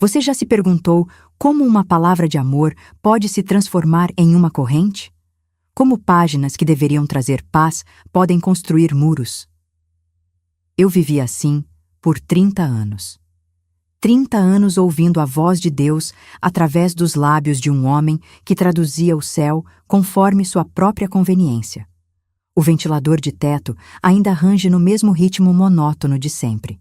Você já se perguntou como uma palavra de amor pode se transformar em uma corrente? Como páginas que deveriam trazer paz podem construir muros? Eu vivi assim por 30 anos. 30 anos ouvindo a voz de Deus através dos lábios de um homem que traduzia o céu conforme sua própria conveniência. O ventilador de teto ainda range no mesmo ritmo monótono de sempre.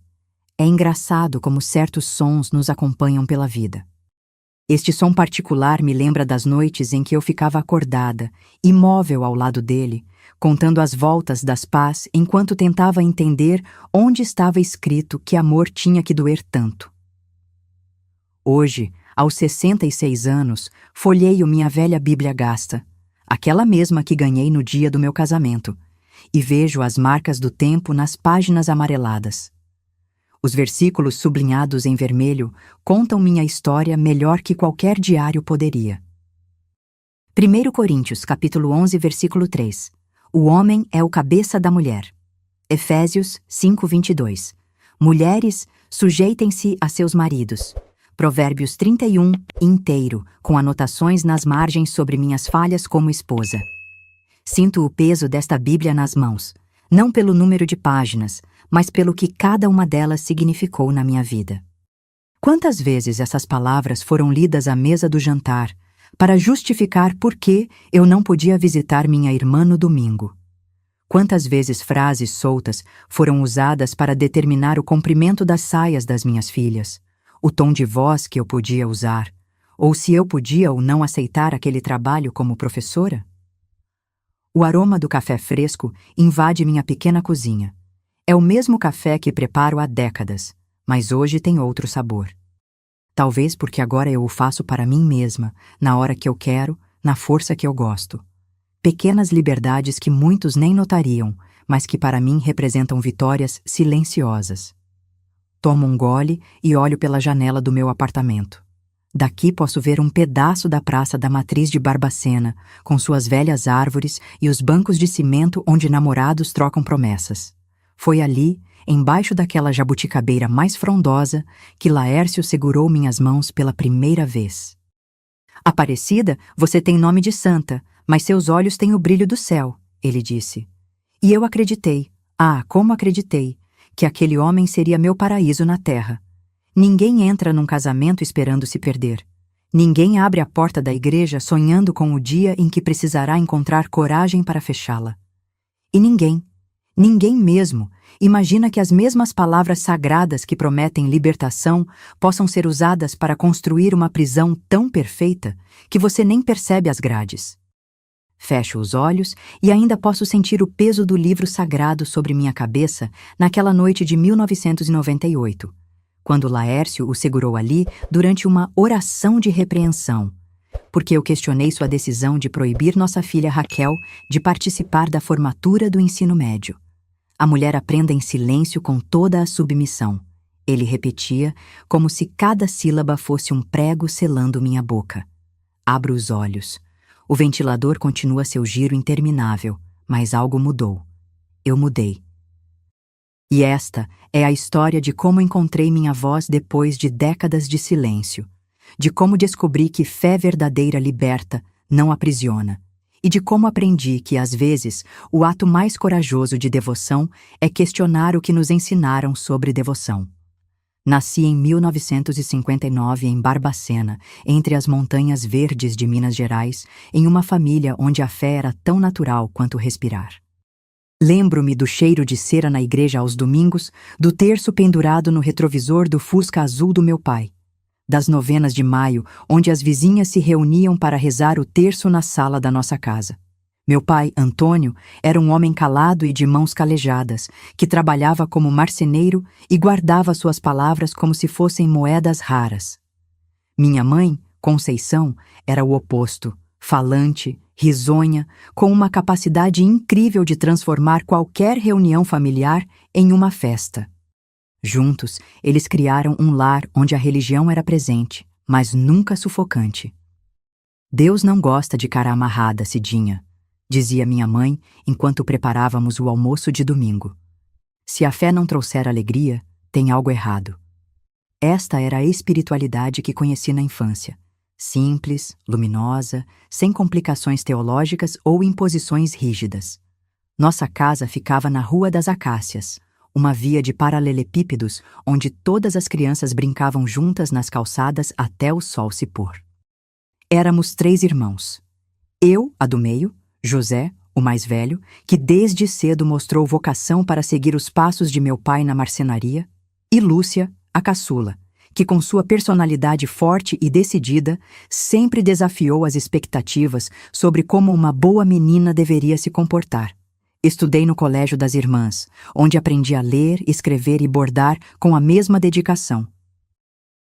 É engraçado como certos sons nos acompanham pela vida. Este som particular me lembra das noites em que eu ficava acordada, imóvel ao lado dele, contando as voltas das pás enquanto tentava entender onde estava escrito que amor tinha que doer tanto. Hoje, aos 66 anos, folheio minha velha Bíblia gasta, aquela mesma que ganhei no dia do meu casamento, e vejo as marcas do tempo nas páginas amareladas. Os versículos sublinhados em vermelho contam minha história melhor que qualquer diário poderia. 1 Coríntios, capítulo 11, versículo 3. O homem é o cabeça da mulher. Efésios 5:22. Mulheres, sujeitem-se a seus maridos. Provérbios 31, inteiro, com anotações nas margens sobre minhas falhas como esposa. Sinto o peso desta Bíblia nas mãos, não pelo número de páginas, mas pelo que cada uma delas significou na minha vida. Quantas vezes essas palavras foram lidas à mesa do jantar, para justificar por que eu não podia visitar minha irmã no domingo? Quantas vezes frases soltas foram usadas para determinar o comprimento das saias das minhas filhas, o tom de voz que eu podia usar, ou se eu podia ou não aceitar aquele trabalho como professora? O aroma do café fresco invade minha pequena cozinha. É o mesmo café que preparo há décadas, mas hoje tem outro sabor. Talvez porque agora eu o faço para mim mesma, na hora que eu quero, na força que eu gosto. Pequenas liberdades que muitos nem notariam, mas que para mim representam vitórias silenciosas. Tomo um gole e olho pela janela do meu apartamento. Daqui posso ver um pedaço da Praça da Matriz de Barbacena, com suas velhas árvores e os bancos de cimento onde namorados trocam promessas. Foi ali, embaixo daquela jabuticabeira mais frondosa, que Laércio segurou minhas mãos pela primeira vez. Aparecida, você tem nome de santa, mas seus olhos têm o brilho do céu, ele disse. E eu acreditei, como acreditei, que aquele homem seria meu paraíso na terra. Ninguém entra num casamento esperando se perder. Ninguém abre a porta da igreja sonhando com o dia em que precisará encontrar coragem para fechá-la. E ninguém mesmo, imagina que as mesmas palavras sagradas que prometem libertação possam ser usadas para construir uma prisão tão perfeita que você nem percebe as grades. Fecho os olhos e ainda posso sentir o peso do livro sagrado sobre minha cabeça naquela noite de 1998, quando Laércio o segurou ali durante uma oração de repreensão, porque eu questionei sua decisão de proibir nossa filha Raquel de participar da formatura do ensino médio. A mulher aprenda em silêncio com toda a submissão. Ele repetia, como se cada sílaba fosse um prego selando minha boca. Abro os olhos. O ventilador continua seu giro interminável, mas algo mudou. Eu mudei. E esta é a história de como encontrei minha voz depois de décadas de silêncio, de como descobri que fé verdadeira liberta, não aprisiona, e de como aprendi que, às vezes, o ato mais corajoso de devoção é questionar o que nos ensinaram sobre devoção. Nasci em 1959 em Barbacena, entre as montanhas verdes de Minas Gerais, em uma família onde a fé era tão natural quanto respirar. Lembro-me do cheiro de cera na igreja aos domingos, do terço pendurado no retrovisor do Fusca azul do meu pai, das novenas de maio, onde as vizinhas se reuniam para rezar o terço na sala da nossa casa. Meu pai, Antônio, era um homem calado e de mãos calejadas, que trabalhava como marceneiro e guardava suas palavras como se fossem moedas raras. Minha mãe, Conceição, era o oposto, falante, risonha, com uma capacidade incrível de transformar qualquer reunião familiar em uma festa. Juntos, eles criaram um lar onde a religião era presente, mas nunca sufocante. Deus não gosta de cara amarrada, Cidinha, dizia minha mãe enquanto preparávamos o almoço de domingo. Se a fé não trouxer alegria, tem algo errado. Esta era a espiritualidade que conheci na infância. Simples, luminosa, sem complicações teológicas ou imposições rígidas. Nossa casa ficava na Rua das Acácias, uma via de paralelepípedos onde todas as crianças brincavam juntas nas calçadas até o sol se pôr. Éramos 3 irmãos. Eu, a do meio, José, o mais velho, que desde cedo mostrou vocação para seguir os passos de meu pai na marcenaria, e Lúcia, a caçula, que com sua personalidade forte e decidida sempre desafiou as expectativas sobre como uma boa menina deveria se comportar. Estudei no Colégio das Irmãs, onde aprendi a ler, escrever e bordar com a mesma dedicação.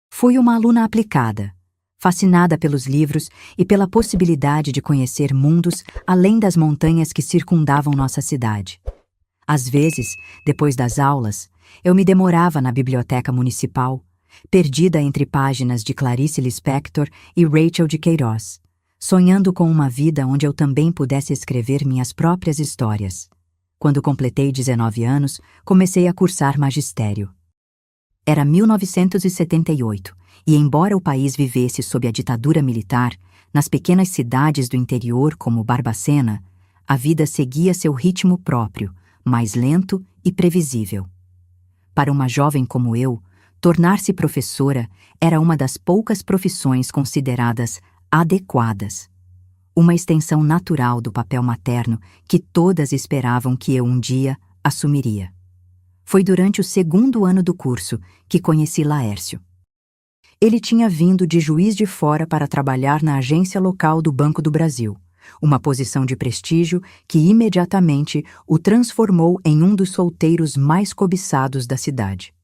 Fui uma aluna aplicada, fascinada pelos livros e pela possibilidade de conhecer mundos além das montanhas que circundavam nossa cidade. Às vezes, depois das aulas, eu me demorava na biblioteca municipal, perdida entre páginas de Clarice Lispector e Rachel de Queiroz, sonhando com uma vida onde eu também pudesse escrever minhas próprias histórias. Quando completei 19 anos, comecei a cursar magistério. Era 1978, e embora o país vivesse sob a ditadura militar, nas pequenas cidades do interior como Barbacena, a vida seguia seu ritmo próprio, mais lento e previsível. Para uma jovem como eu, tornar-se professora era uma das poucas profissões consideradas adequadas. Uma extensão natural do papel materno que todas esperavam que eu um dia assumiria. Foi durante o 2º ano do curso que conheci Laércio. Ele tinha vindo de Juiz de Fora para trabalhar na agência local do Banco do Brasil, uma posição de prestígio que imediatamente o transformou em um dos solteiros mais cobiçados da cidade.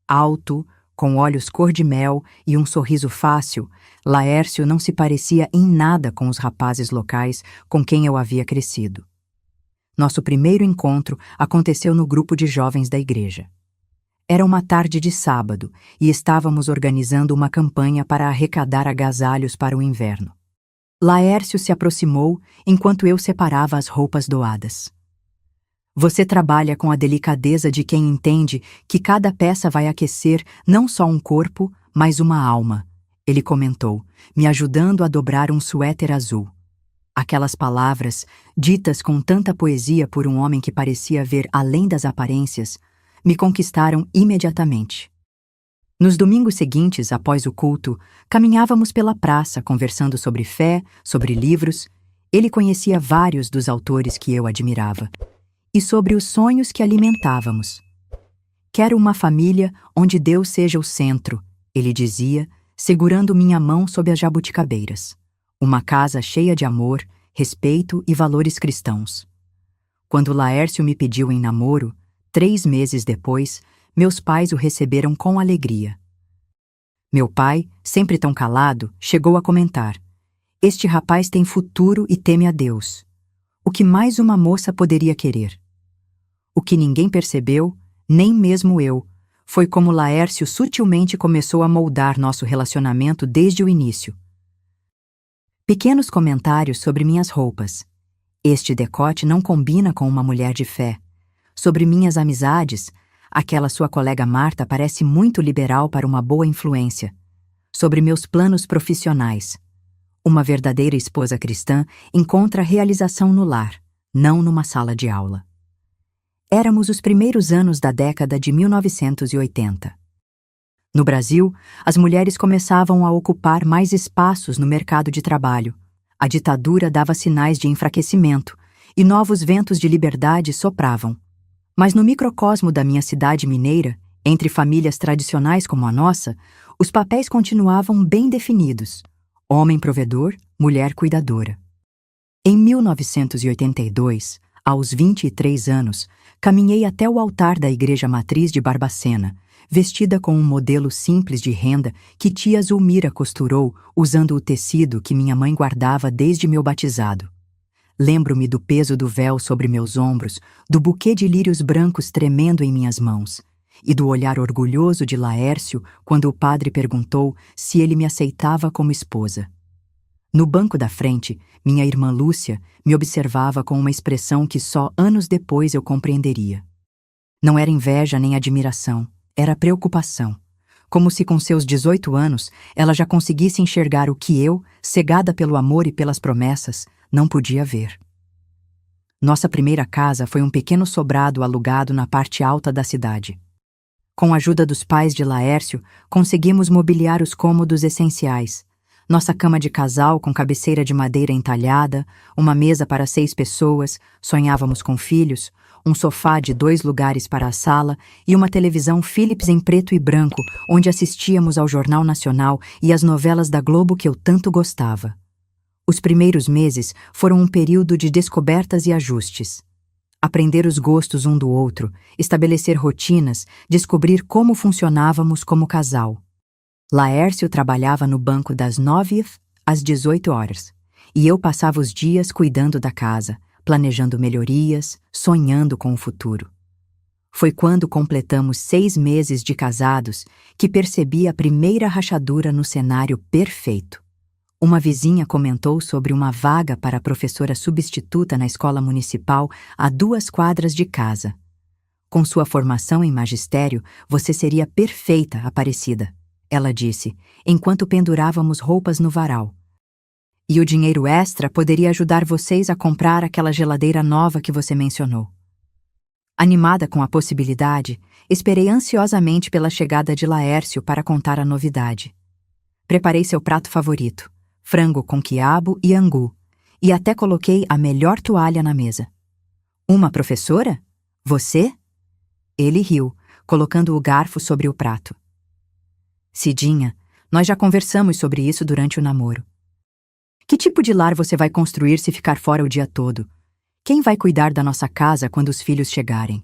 Alto, com olhos cor-de-mel e um sorriso fácil, Laércio não se parecia em nada com os rapazes locais com quem eu havia crescido. Nosso primeiro encontro aconteceu no grupo de jovens da igreja. Era uma tarde de sábado e estávamos organizando uma campanha para arrecadar agasalhos para o inverno. Laércio se aproximou enquanto eu separava as roupas doadas. Você trabalha com a delicadeza de quem entende que cada peça vai aquecer não só um corpo, mas uma alma, ele comentou, me ajudando a dobrar um suéter azul. Aquelas palavras, ditas com tanta poesia por um homem que parecia ver além das aparências, me conquistaram imediatamente. Nos domingos seguintes, após o culto, caminhávamos pela praça conversando sobre fé, sobre livros. Ele conhecia vários dos autores que eu admirava. E sobre os sonhos que alimentávamos. Quero uma família onde Deus seja o centro, ele dizia, segurando minha mão sob as jabuticabeiras. Uma casa cheia de amor, respeito e valores cristãos. Quando Laércio me pediu em namoro, 3 meses depois, meus pais o receberam com alegria. Meu pai, sempre tão calado, chegou a comentar: este rapaz tem futuro e teme a Deus. O que mais uma moça poderia querer? O que ninguém percebeu, nem mesmo eu, foi como Laércio sutilmente começou a moldar nosso relacionamento desde o início. Pequenos comentários sobre minhas roupas. Este decote não combina com uma mulher de fé. Sobre minhas amizades, aquela sua colega Marta parece muito liberal para uma boa influência. Sobre meus planos profissionais. Uma verdadeira esposa cristã encontra realização no lar, não numa sala de aula. Éramos os primeiros anos da década de 1980. No Brasil, as mulheres começavam a ocupar mais espaços no mercado de trabalho. A ditadura dava sinais de enfraquecimento e novos ventos de liberdade sopravam. Mas no microcosmo da minha cidade mineira, entre famílias tradicionais como a nossa, os papéis continuavam bem definidos: homem provedor, mulher cuidadora. Em 1982, aos 23 anos, caminhei até o altar da Igreja Matriz de Barbacena, vestida com um modelo simples de renda que tia Zulmira costurou usando o tecido que minha mãe guardava desde meu batizado. Lembro-me do peso do véu sobre meus ombros, do buquê de lírios brancos tremendo em minhas mãos, e do olhar orgulhoso de Laércio quando o padre perguntou se ele me aceitava como esposa. No banco da frente, minha irmã Lúcia me observava com uma expressão que só anos depois eu compreenderia. Não era inveja nem admiração, era preocupação. como se com seus 18 anos ela já conseguisse enxergar o que eu, cegada pelo amor e pelas promessas, não podia ver. Nossa primeira casa foi um pequeno sobrado alugado na parte alta da cidade. Com a ajuda dos pais de Laércio, conseguimos mobiliar os cômodos essenciais. Nossa cama de casal com cabeceira de madeira entalhada, uma mesa para 6 pessoas, sonhávamos com filhos, um sofá de 2 lugares para a sala e uma televisão Philips em preto e branco, onde assistíamos ao Jornal Nacional e às novelas da Globo que eu tanto gostava. Os primeiros meses foram um período de descobertas e ajustes. Aprender os gostos um do outro, estabelecer rotinas, descobrir como funcionávamos como casal. Laércio trabalhava no banco das 9 às 18 horas, e eu passava os dias cuidando da casa, planejando melhorias, sonhando com o futuro. Foi quando completamos 6 meses de casados que percebi a primeira rachadura no cenário perfeito. Uma vizinha comentou sobre uma vaga para professora substituta na escola municipal a 2 quadras de casa. Com sua formação em magistério, você seria perfeita, Aparecida, ela disse, enquanto pendurávamos roupas no varal. E o dinheiro extra poderia ajudar vocês a comprar aquela geladeira nova que você mencionou. Animada com a possibilidade, esperei ansiosamente pela chegada de Laércio para contar a novidade. Preparei seu prato favorito, frango com quiabo e angu, e até coloquei a melhor toalha na mesa. Uma professora? Você? Ele riu, colocando o garfo sobre o prato. Cidinha, nós já conversamos sobre isso durante o namoro. Que tipo de lar você vai construir se ficar fora o dia todo? Quem vai cuidar da nossa casa quando os filhos chegarem?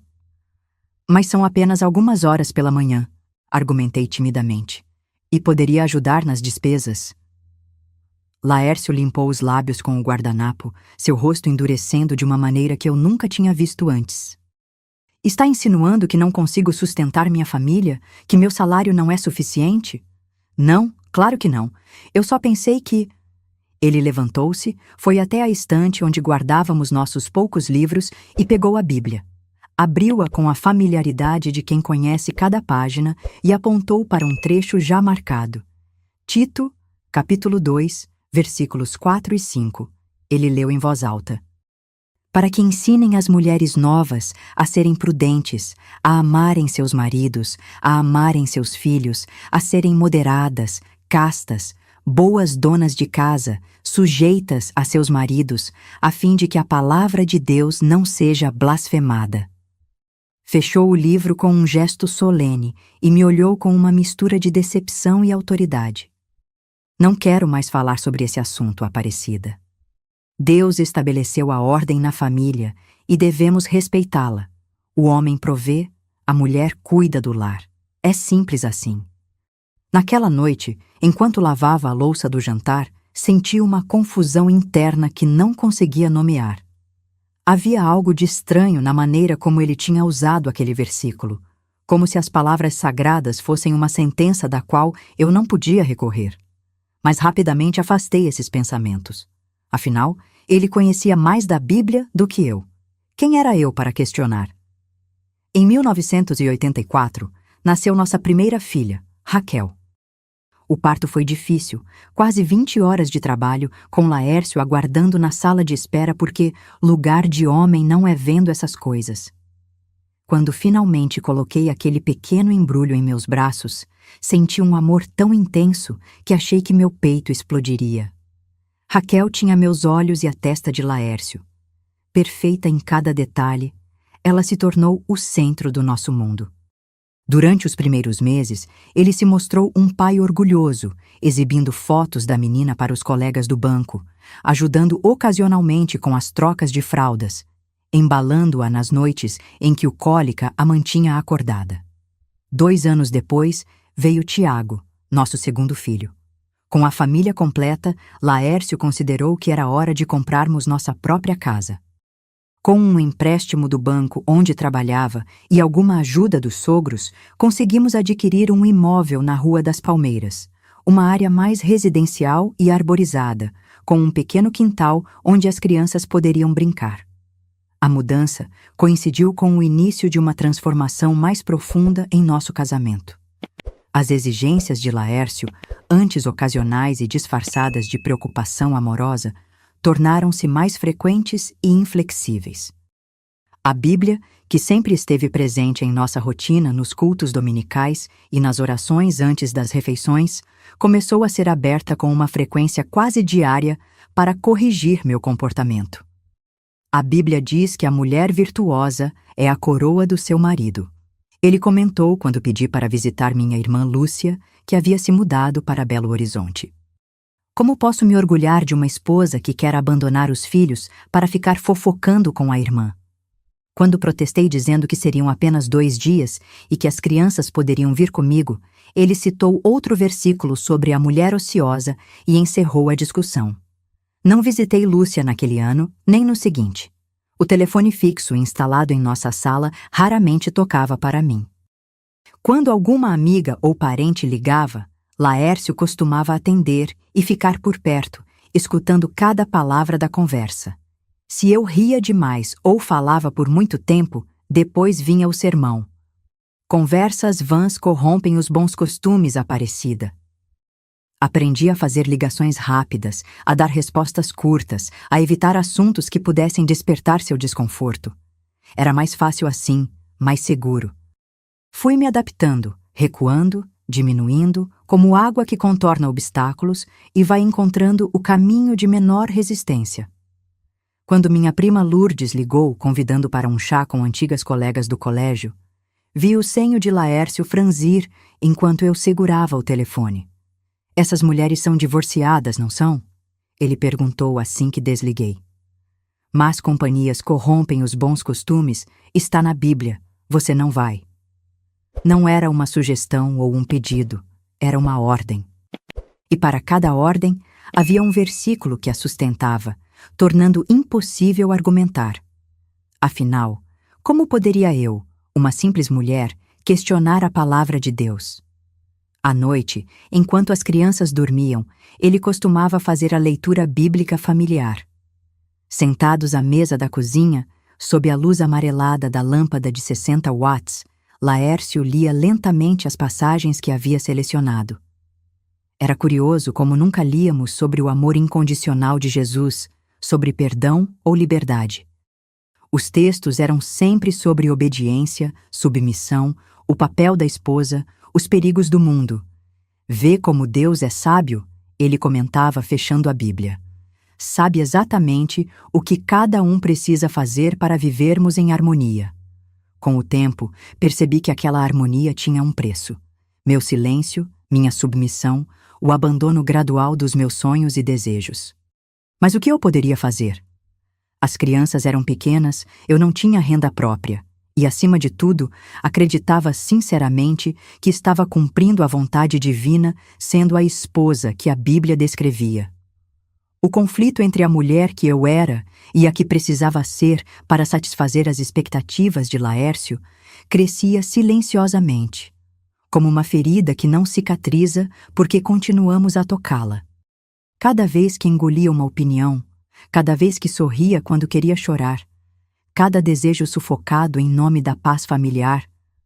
Mas são apenas algumas horas pela manhã, argumentei timidamente. E poderia ajudar nas despesas. Laércio limpou os lábios com o guardanapo, seu rosto endurecendo de uma maneira que eu nunca tinha visto antes. Está insinuando que não consigo sustentar minha família? Que meu salário não é suficiente? Não, claro que não. Eu só pensei que... Ele levantou-se, foi até a estante onde guardávamos nossos poucos livros e pegou a Bíblia. Abriu-a com a familiaridade de quem conhece cada página e apontou para um trecho já marcado. Tito, capítulo 2, versículos 4 e 5. Ele leu em voz alta. Para que ensinem as mulheres novas a serem prudentes, a amarem seus maridos, a amarem seus filhos, a serem moderadas, castas, boas donas de casa, sujeitas a seus maridos, a fim de que a palavra de Deus não seja blasfemada. Fechou o livro com um gesto solene e me olhou com uma mistura de decepção e autoridade. Não quero mais falar sobre esse assunto, Aparecida. Deus estabeleceu a ordem na família e devemos respeitá-la. O homem provê, a mulher cuida do lar. É simples assim. Naquela noite, enquanto lavava a louça do jantar, senti uma confusão interna que não conseguia nomear. Havia algo de estranho na maneira como ele tinha usado aquele versículo, como se as palavras sagradas fossem uma sentença da qual eu não podia recorrer. Mas rapidamente afastei esses pensamentos. Afinal, ele conhecia mais da Bíblia do que eu. Quem era eu para questionar? Em 1984, nasceu nossa primeira filha, Raquel. O parto foi difícil, quase 20 horas de trabalho, com Laércio aguardando na sala de espera porque lugar de homem não é vendo essas coisas. Quando finalmente coloquei aquele pequeno embrulho em meus braços, senti um amor tão intenso que achei que meu peito explodiria. Raquel tinha meus olhos e a testa de Laércio. Perfeita em cada detalhe, ela se tornou o centro do nosso mundo. Durante os primeiros meses, ele se mostrou um pai orgulhoso, exibindo fotos da menina para os colegas do banco, ajudando ocasionalmente com as trocas de fraldas, embalando-a nas noites em que o cólica a mantinha acordada. 2 anos depois, veio Tiago, nosso segundo filho. Com a família completa, Laércio considerou que era hora de comprarmos nossa própria casa. Com um empréstimo do banco onde trabalhava e alguma ajuda dos sogros, conseguimos adquirir um imóvel na Rua das Palmeiras, uma área mais residencial e arborizada, com um pequeno quintal onde as crianças poderiam brincar. A mudança coincidiu com o início de uma transformação mais profunda em nosso casamento. As exigências de Laércio, antes ocasionais e disfarçadas de preocupação amorosa, tornaram-se mais frequentes e inflexíveis. A Bíblia, que sempre esteve presente em nossa rotina nos cultos dominicais e nas orações antes das refeições, começou a ser aberta com uma frequência quase diária para corrigir meu comportamento. A Bíblia diz que a mulher virtuosa é a coroa do seu marido. Ele comentou quando pedi para visitar minha irmã Lúcia, que havia se mudado para Belo Horizonte. Como posso me orgulhar de uma esposa que quer abandonar os filhos para ficar fofocando com a irmã? Quando protestei dizendo que seriam apenas 2 dias e que as crianças poderiam vir comigo, ele citou outro versículo sobre a mulher ociosa e encerrou a discussão. Não visitei Lúcia naquele ano, nem no seguinte. O telefone fixo instalado em nossa sala raramente tocava para mim. Quando alguma amiga ou parente ligava, Laércio costumava atender e ficar por perto, escutando cada palavra da conversa. Se eu ria demais ou falava por muito tempo, depois vinha o sermão. Conversas vãs corrompem os bons costumes, Aparecida. Aprendi a fazer ligações rápidas, a dar respostas curtas, a evitar assuntos que pudessem despertar seu desconforto. Era mais fácil assim, mais seguro. Fui me adaptando, recuando, diminuindo, como água que contorna obstáculos e vai encontrando o caminho de menor resistência. Quando minha prima Lourdes ligou, convidando para um chá com antigas colegas do colégio, vi o senho de Laércio franzir enquanto eu segurava o telefone. Essas mulheres são divorciadas, não são? Ele perguntou assim que desliguei. Más companhias corrompem os bons costumes, está na Bíblia, você não vai. Não era uma sugestão ou um pedido, era uma ordem. E para cada ordem, havia um versículo que a sustentava, tornando impossível argumentar. Afinal, como poderia eu, uma simples mulher, questionar a palavra de Deus? À noite, enquanto as crianças dormiam, ele costumava fazer a leitura bíblica familiar. Sentados à mesa da cozinha, sob a luz amarelada da lâmpada de 60 watts, Laércio lia lentamente as passagens que havia selecionado. Era curioso como nunca líamos sobre o amor incondicional de Jesus, sobre perdão ou liberdade. Os textos eram sempre sobre obediência, submissão, o papel da esposa, os perigos do mundo. Vê como Deus é sábio, ele comentava fechando a Bíblia. Sabe exatamente o que cada um precisa fazer para vivermos em harmonia. Com o tempo, percebi que aquela harmonia tinha um preço. Meu silêncio, minha submissão, o abandono gradual dos meus sonhos e desejos. Mas o que eu poderia fazer? As crianças eram pequenas, eu não tinha renda própria. E, acima de tudo, acreditava sinceramente que estava cumprindo a vontade divina sendo a esposa que a Bíblia descrevia. O conflito entre a mulher que eu era e a que precisava ser para satisfazer as expectativas de Laércio crescia silenciosamente, como uma ferida que não cicatriza porque continuamos a tocá-la. Cada vez que engolia uma opinião, cada vez que sorria quando queria chorar, cada desejo sufocado em nome da paz familiar,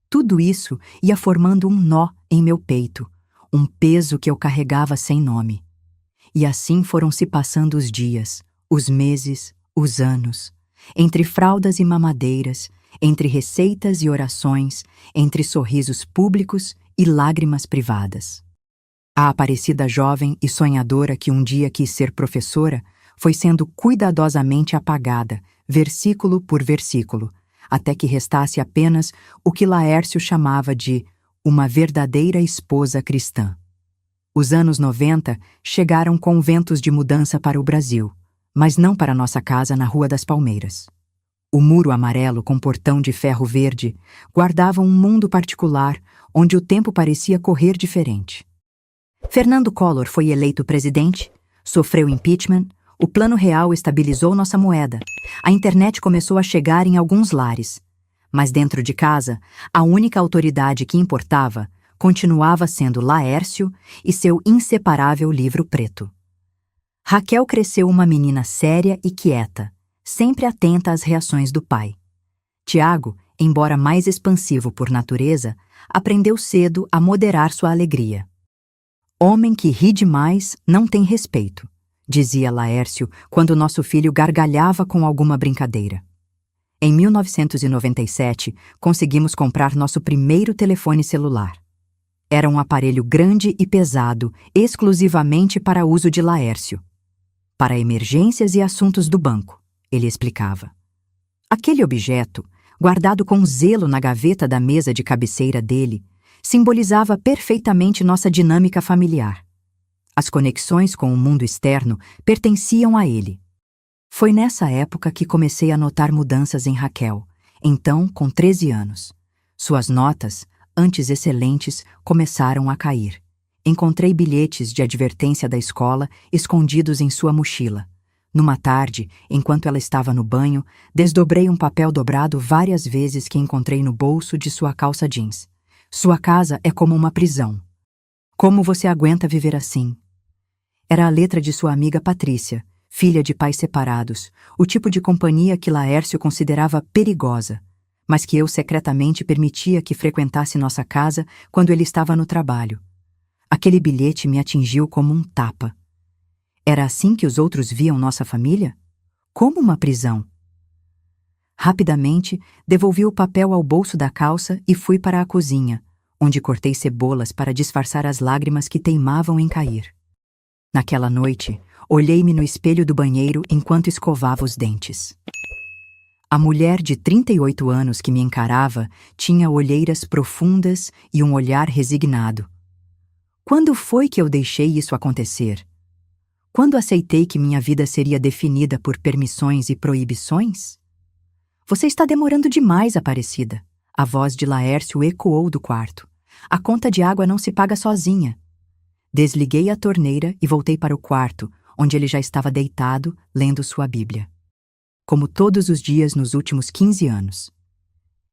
tudo isso ia formando um nó em meu peito, um peso que eu carregava sem nome. E assim foram se passando os dias, os meses, os anos, entre fraldas e mamadeiras, entre receitas e orações, entre sorrisos públicos e lágrimas privadas. A Aparecida jovem e sonhadora que um dia quis ser professora foi sendo cuidadosamente apagada, versículo por versículo, até que restasse apenas o que Laércio chamava de uma verdadeira esposa cristã. Os anos 90 chegaram com ventos de mudança para o Brasil, mas não para nossa casa na Rua das Palmeiras. O muro amarelo com portão de ferro verde guardava um mundo particular onde o tempo parecia correr diferente. Fernando Collor foi eleito presidente, sofreu impeachment, o Plano Real estabilizou nossa moeda, a internet começou a chegar em alguns lares. Mas dentro de casa, a única autoridade que importava continuava sendo Laércio e seu inseparável livro preto. Raquel cresceu uma menina séria e quieta, sempre atenta às reações do pai. Tiago, embora mais expansivo por natureza, aprendeu cedo a moderar sua alegria. Homem que ri demais não tem respeito, dizia Laércio quando nosso filho gargalhava com alguma brincadeira. Em 1997, conseguimos comprar nosso primeiro telefone celular. Era um aparelho grande e pesado, exclusivamente para uso de Laércio. Para emergências e assuntos do banco, ele explicava. Aquele objeto, guardado com zelo na gaveta da mesa de cabeceira dele, simbolizava perfeitamente nossa dinâmica familiar. As conexões com o mundo externo pertenciam a ele. Foi nessa época que comecei a notar mudanças em Raquel, então com 13 anos. Suas notas, antes excelentes, começaram a cair. Encontrei bilhetes de advertência da escola escondidos em sua mochila. Numa tarde, enquanto ela estava no banho, desdobrei um papel dobrado várias vezes que encontrei no bolso de sua calça jeans. Sua casa é como uma prisão. Como você aguenta viver assim? Era a letra de sua amiga Patrícia, filha de pais separados, o tipo de companhia que Laércio considerava perigosa, mas que eu secretamente permitia que frequentasse nossa casa quando ele estava no trabalho. Aquele bilhete me atingiu como um tapa. Era assim que os outros viam nossa família? Como uma prisão. Rapidamente, devolvi o papel ao bolso da calça e fui para a cozinha, onde cortei cebolas para disfarçar as lágrimas que teimavam em cair. Naquela noite, olhei-me no espelho do banheiro enquanto escovava os dentes. A mulher de 38 anos que me encarava tinha olheiras profundas e um olhar resignado. Quando foi que eu deixei isso acontecer? Quando aceitei que minha vida seria definida por permissões e proibições? Você está demorando demais, Aparecida. A voz de Laércio ecoou do quarto. A conta de água não se paga sozinha. Desliguei a torneira e voltei para o quarto, onde ele já estava deitado, lendo sua Bíblia. Como todos os dias nos últimos 15 anos.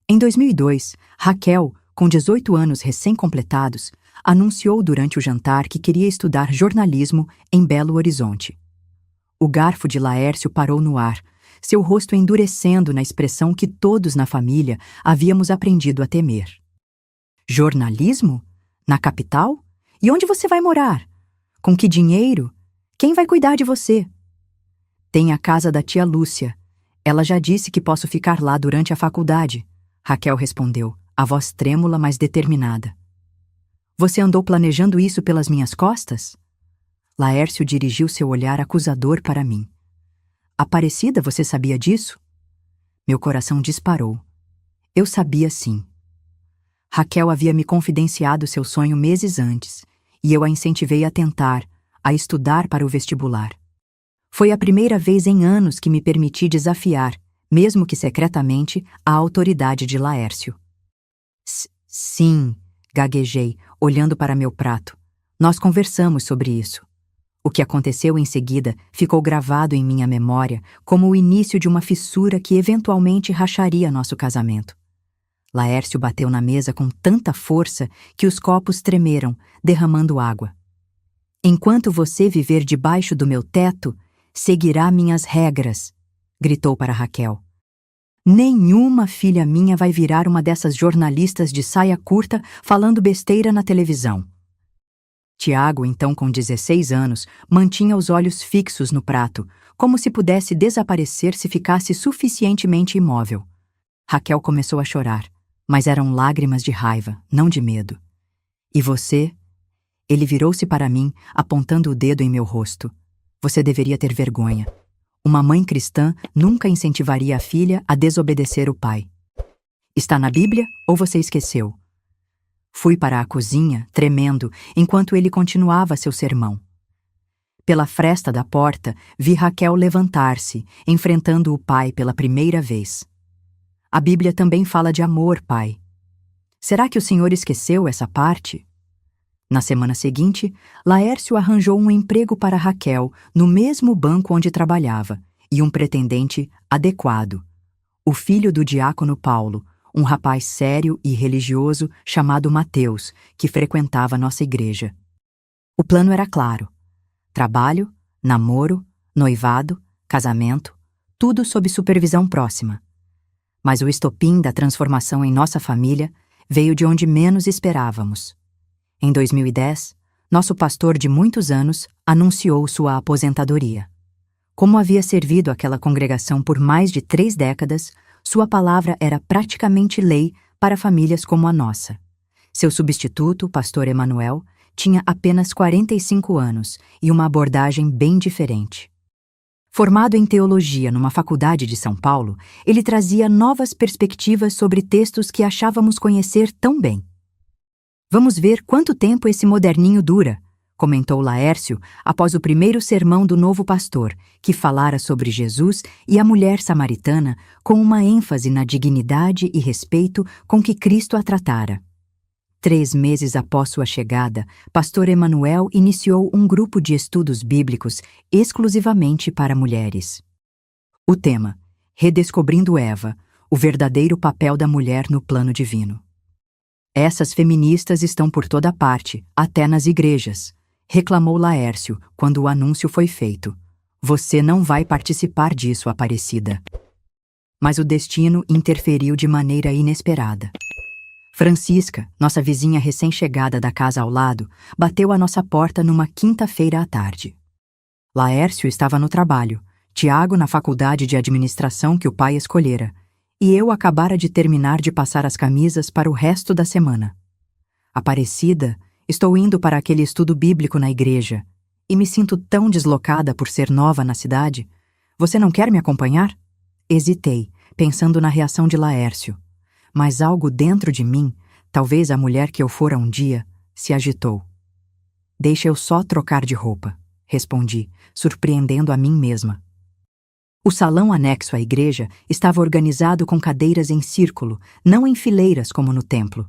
Em 2002, Raquel, com 18 anos recém-completados, anunciou durante o jantar que queria estudar jornalismo em Belo Horizonte. O garfo de Laércio parou no ar, seu rosto endurecendo na expressão que todos na família havíamos aprendido a temer. Jornalismo? Na capital? E onde você vai morar? Com que dinheiro? Quem vai cuidar de você? Tem a casa da tia Lúcia. Ela já disse que posso ficar lá durante a faculdade, Raquel respondeu, a voz trêmula, mas determinada. Você andou planejando isso pelas minhas costas? Laércio dirigiu seu olhar acusador para mim. Aparecida, você sabia disso? Meu coração disparou. Eu sabia sim. Raquel havia me confidenciado seu sonho meses antes, e eu a incentivei a tentar, a estudar para o vestibular. Foi a primeira vez em anos que me permiti desafiar, mesmo que secretamente, a autoridade de Laércio. Sim, gaguejei, olhando para meu prato. Nós conversamos sobre isso. O que aconteceu em seguida ficou gravado em minha memória como o início de uma fissura que eventualmente racharia nosso casamento. Laércio bateu na mesa com tanta força que os copos tremeram, derramando água. Enquanto você viver debaixo do meu teto, seguirá minhas regras, gritou para Raquel. Nenhuma filha minha vai virar uma dessas jornalistas de saia curta falando besteira na televisão. Tiago, então com 16 anos, mantinha os olhos fixos no prato, como se pudesse desaparecer se ficasse suficientemente imóvel. Raquel começou a chorar, mas eram lágrimas de raiva, não de medo. E você? Ele virou-se para mim, apontando o dedo em meu rosto. Você deveria ter vergonha. Uma mãe cristã nunca incentivaria a filha a desobedecer o pai. Está na Bíblia ou você esqueceu? Fui para a cozinha, tremendo, enquanto ele continuava seu sermão. Pela fresta da porta, vi Raquel levantar-se, enfrentando o pai pela primeira vez. A Bíblia também fala de amor, pai. Será que o senhor esqueceu essa parte? Na semana seguinte, Laércio arranjou um emprego para Raquel no mesmo banco onde trabalhava, e um pretendente adequado. O filho do diácono Paulo, um rapaz sério e religioso chamado Mateus, que frequentava nossa igreja. O plano era claro. Trabalho, namoro, noivado, casamento, tudo sob supervisão próxima. Mas o estopim da transformação em nossa família veio de onde menos esperávamos. Em 2010, nosso pastor de muitos anos anunciou sua aposentadoria. Como havia servido aquela congregação por mais de 3 décadas, sua palavra era praticamente lei para famílias como a nossa. Seu substituto, pastor Emanuel, tinha apenas 45 anos e uma abordagem bem diferente. Formado em teologia numa faculdade de São Paulo, ele trazia novas perspectivas sobre textos que achávamos conhecer tão bem. Vamos ver quanto tempo esse moderninho dura, comentou Laércio após o primeiro sermão do novo pastor, que falara sobre Jesus e a mulher samaritana com uma ênfase na dignidade e respeito com que Cristo a tratara. 3 meses após sua chegada, pastor Emanuel iniciou um grupo de estudos bíblicos exclusivamente para mulheres. O tema: Redescobrindo Eva, o verdadeiro papel da mulher no plano divino. Essas feministas estão por toda parte, até nas igrejas, reclamou Laércio quando o anúncio foi feito. Você não vai participar disso, Aparecida. Mas o destino interferiu de maneira inesperada. Francisca, nossa vizinha recém-chegada da casa ao lado, bateu à nossa porta numa quinta-feira à tarde. Laércio estava no trabalho, Tiago na faculdade de administração que o pai escolhera, e eu acabara de terminar de passar as camisas para o resto da semana. Aparecida, estou indo para aquele estudo bíblico na igreja, e me sinto tão deslocada por ser nova na cidade. Você não quer me acompanhar? Hesitei, pensando na reação de Laércio. Mas algo dentro de mim, talvez a mulher que eu fora um dia, se agitou. Deixa eu só trocar de roupa, respondi, surpreendendo a mim mesma. O salão anexo à igreja estava organizado com cadeiras em círculo, não em fileiras como no templo.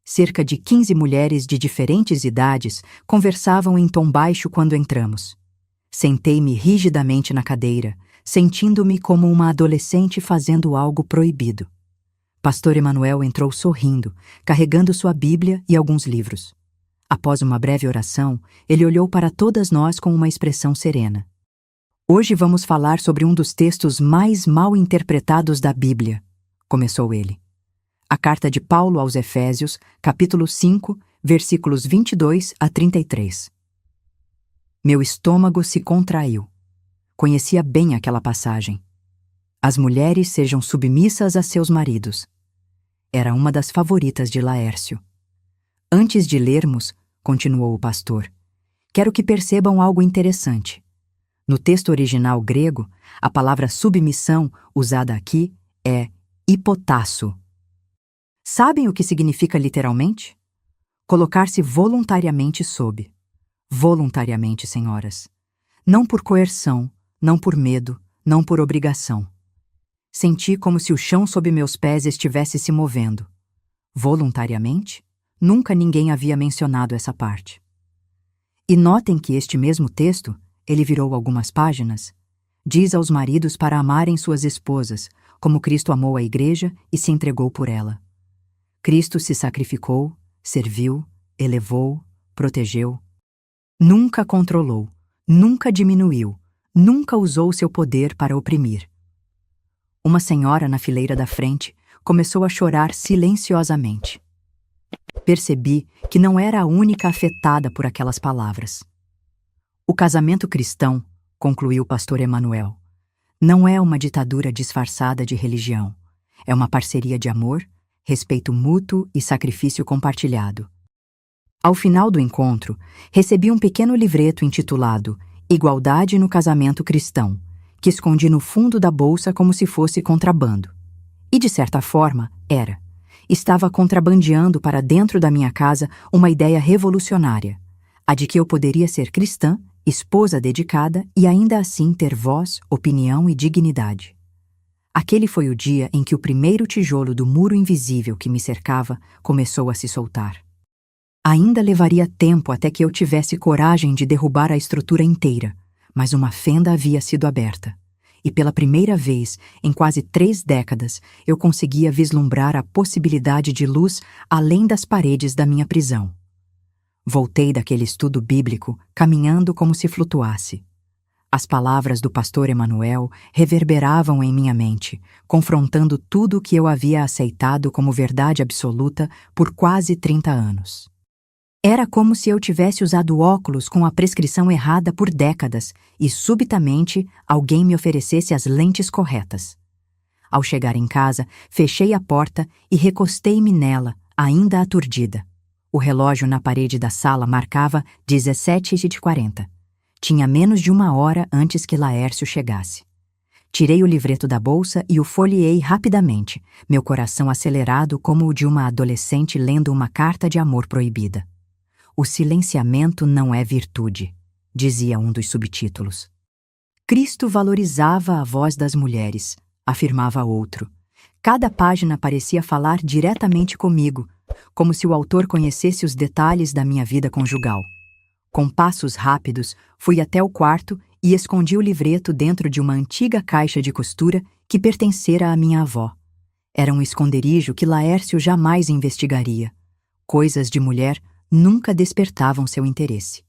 Cerca de 15 mulheres de diferentes idades conversavam em tom baixo quando entramos. Sentei-me rigidamente na cadeira, sentindo-me como uma adolescente fazendo algo proibido. Pastor Emanuel entrou sorrindo, carregando sua Bíblia e alguns livros. Após uma breve oração, ele olhou para todas nós com uma expressão serena. Hoje vamos falar sobre um dos textos mais mal interpretados da Bíblia, começou ele. A carta de Paulo aos Efésios, capítulo 5, versículos 22 a 33. Meu estômago se contraiu. Conhecia bem aquela passagem. As mulheres sejam submissas a seus maridos. Era uma das favoritas de Laércio. Antes de lermos, continuou o pastor, quero que percebam algo interessante. No texto original grego, a palavra submissão usada aqui é hipotasso. Sabem o que significa literalmente? Colocar-se voluntariamente sob. Voluntariamente, senhoras. Não por coerção, não por medo, não por obrigação. Senti como se o chão sob meus pés estivesse se movendo. Voluntariamente? Nunca ninguém havia mencionado essa parte. E notem que este mesmo texto, ele virou algumas páginas, diz aos maridos para amarem suas esposas, como Cristo amou a igreja e se entregou por ela. Cristo se sacrificou, serviu, elevou, protegeu. Nunca controlou, nunca diminuiu, nunca usou seu poder para oprimir. Uma senhora na fileira da frente começou a chorar silenciosamente. Percebi que não era a única afetada por aquelas palavras. O casamento cristão, concluiu o pastor Emanuel, não é uma ditadura disfarçada de religião. É uma parceria de amor, respeito mútuo e sacrifício compartilhado. Ao final do encontro, recebi um pequeno livreto intitulado Igualdade no Casamento Cristão, que escondi no fundo da bolsa como se fosse contrabando. E, de certa forma, era. Estava contrabandeando para dentro da minha casa uma ideia revolucionária, a de que eu poderia ser cristã, esposa dedicada e ainda assim ter voz, opinião e dignidade. Aquele foi o dia em que o primeiro tijolo do muro invisível que me cercava começou a se soltar. Ainda levaria tempo até que eu tivesse coragem de derrubar a estrutura inteira, mas uma fenda havia sido aberta. E pela primeira vez, em quase 3 décadas, eu conseguia vislumbrar a possibilidade de luz além das paredes da minha prisão. Voltei daquele estudo bíblico, caminhando como se flutuasse. As palavras do pastor Emanuel reverberavam em minha mente, confrontando tudo o que eu havia aceitado como verdade absoluta por quase 30 anos. Era como se eu tivesse usado óculos com a prescrição errada por décadas e, subitamente, alguém me oferecesse as lentes corretas. Ao chegar em casa, fechei a porta e recostei-me nela, ainda aturdida. O relógio na parede da sala marcava 17h40. Tinha menos de 1 hora antes que Laércio chegasse. Tirei o livreto da bolsa e o folheei rapidamente, meu coração acelerado como o de uma adolescente lendo uma carta de amor proibida. O silenciamento não é virtude, dizia um dos subtítulos. Cristo valorizava a voz das mulheres, afirmava outro. Cada página parecia falar diretamente comigo, como se o autor conhecesse os detalhes da minha vida conjugal. Com passos rápidos, fui até o quarto e escondi o livreto dentro de uma antiga caixa de costura que pertencera à minha avó. Era um esconderijo que Laércio jamais investigaria. Coisas de mulher nunca despertavam seu interesse.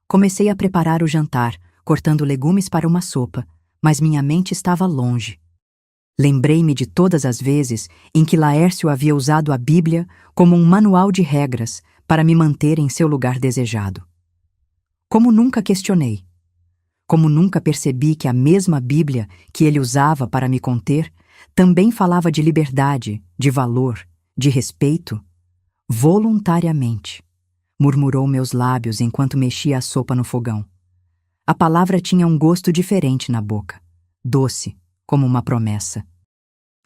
Comecei a preparar o jantar, cortando legumes para uma sopa, mas minha mente estava longe. Lembrei-me de todas as vezes em que Laércio havia usado a Bíblia como um manual de regras para me manter em seu lugar desejado. Como nunca questionei. Como nunca percebi que a mesma Bíblia que ele usava para me conter também falava de liberdade, de valor, de respeito. Voluntariamente, murmurou meus lábios enquanto mexia a sopa no fogão. A palavra tinha um gosto diferente na boca, doce, como uma promessa.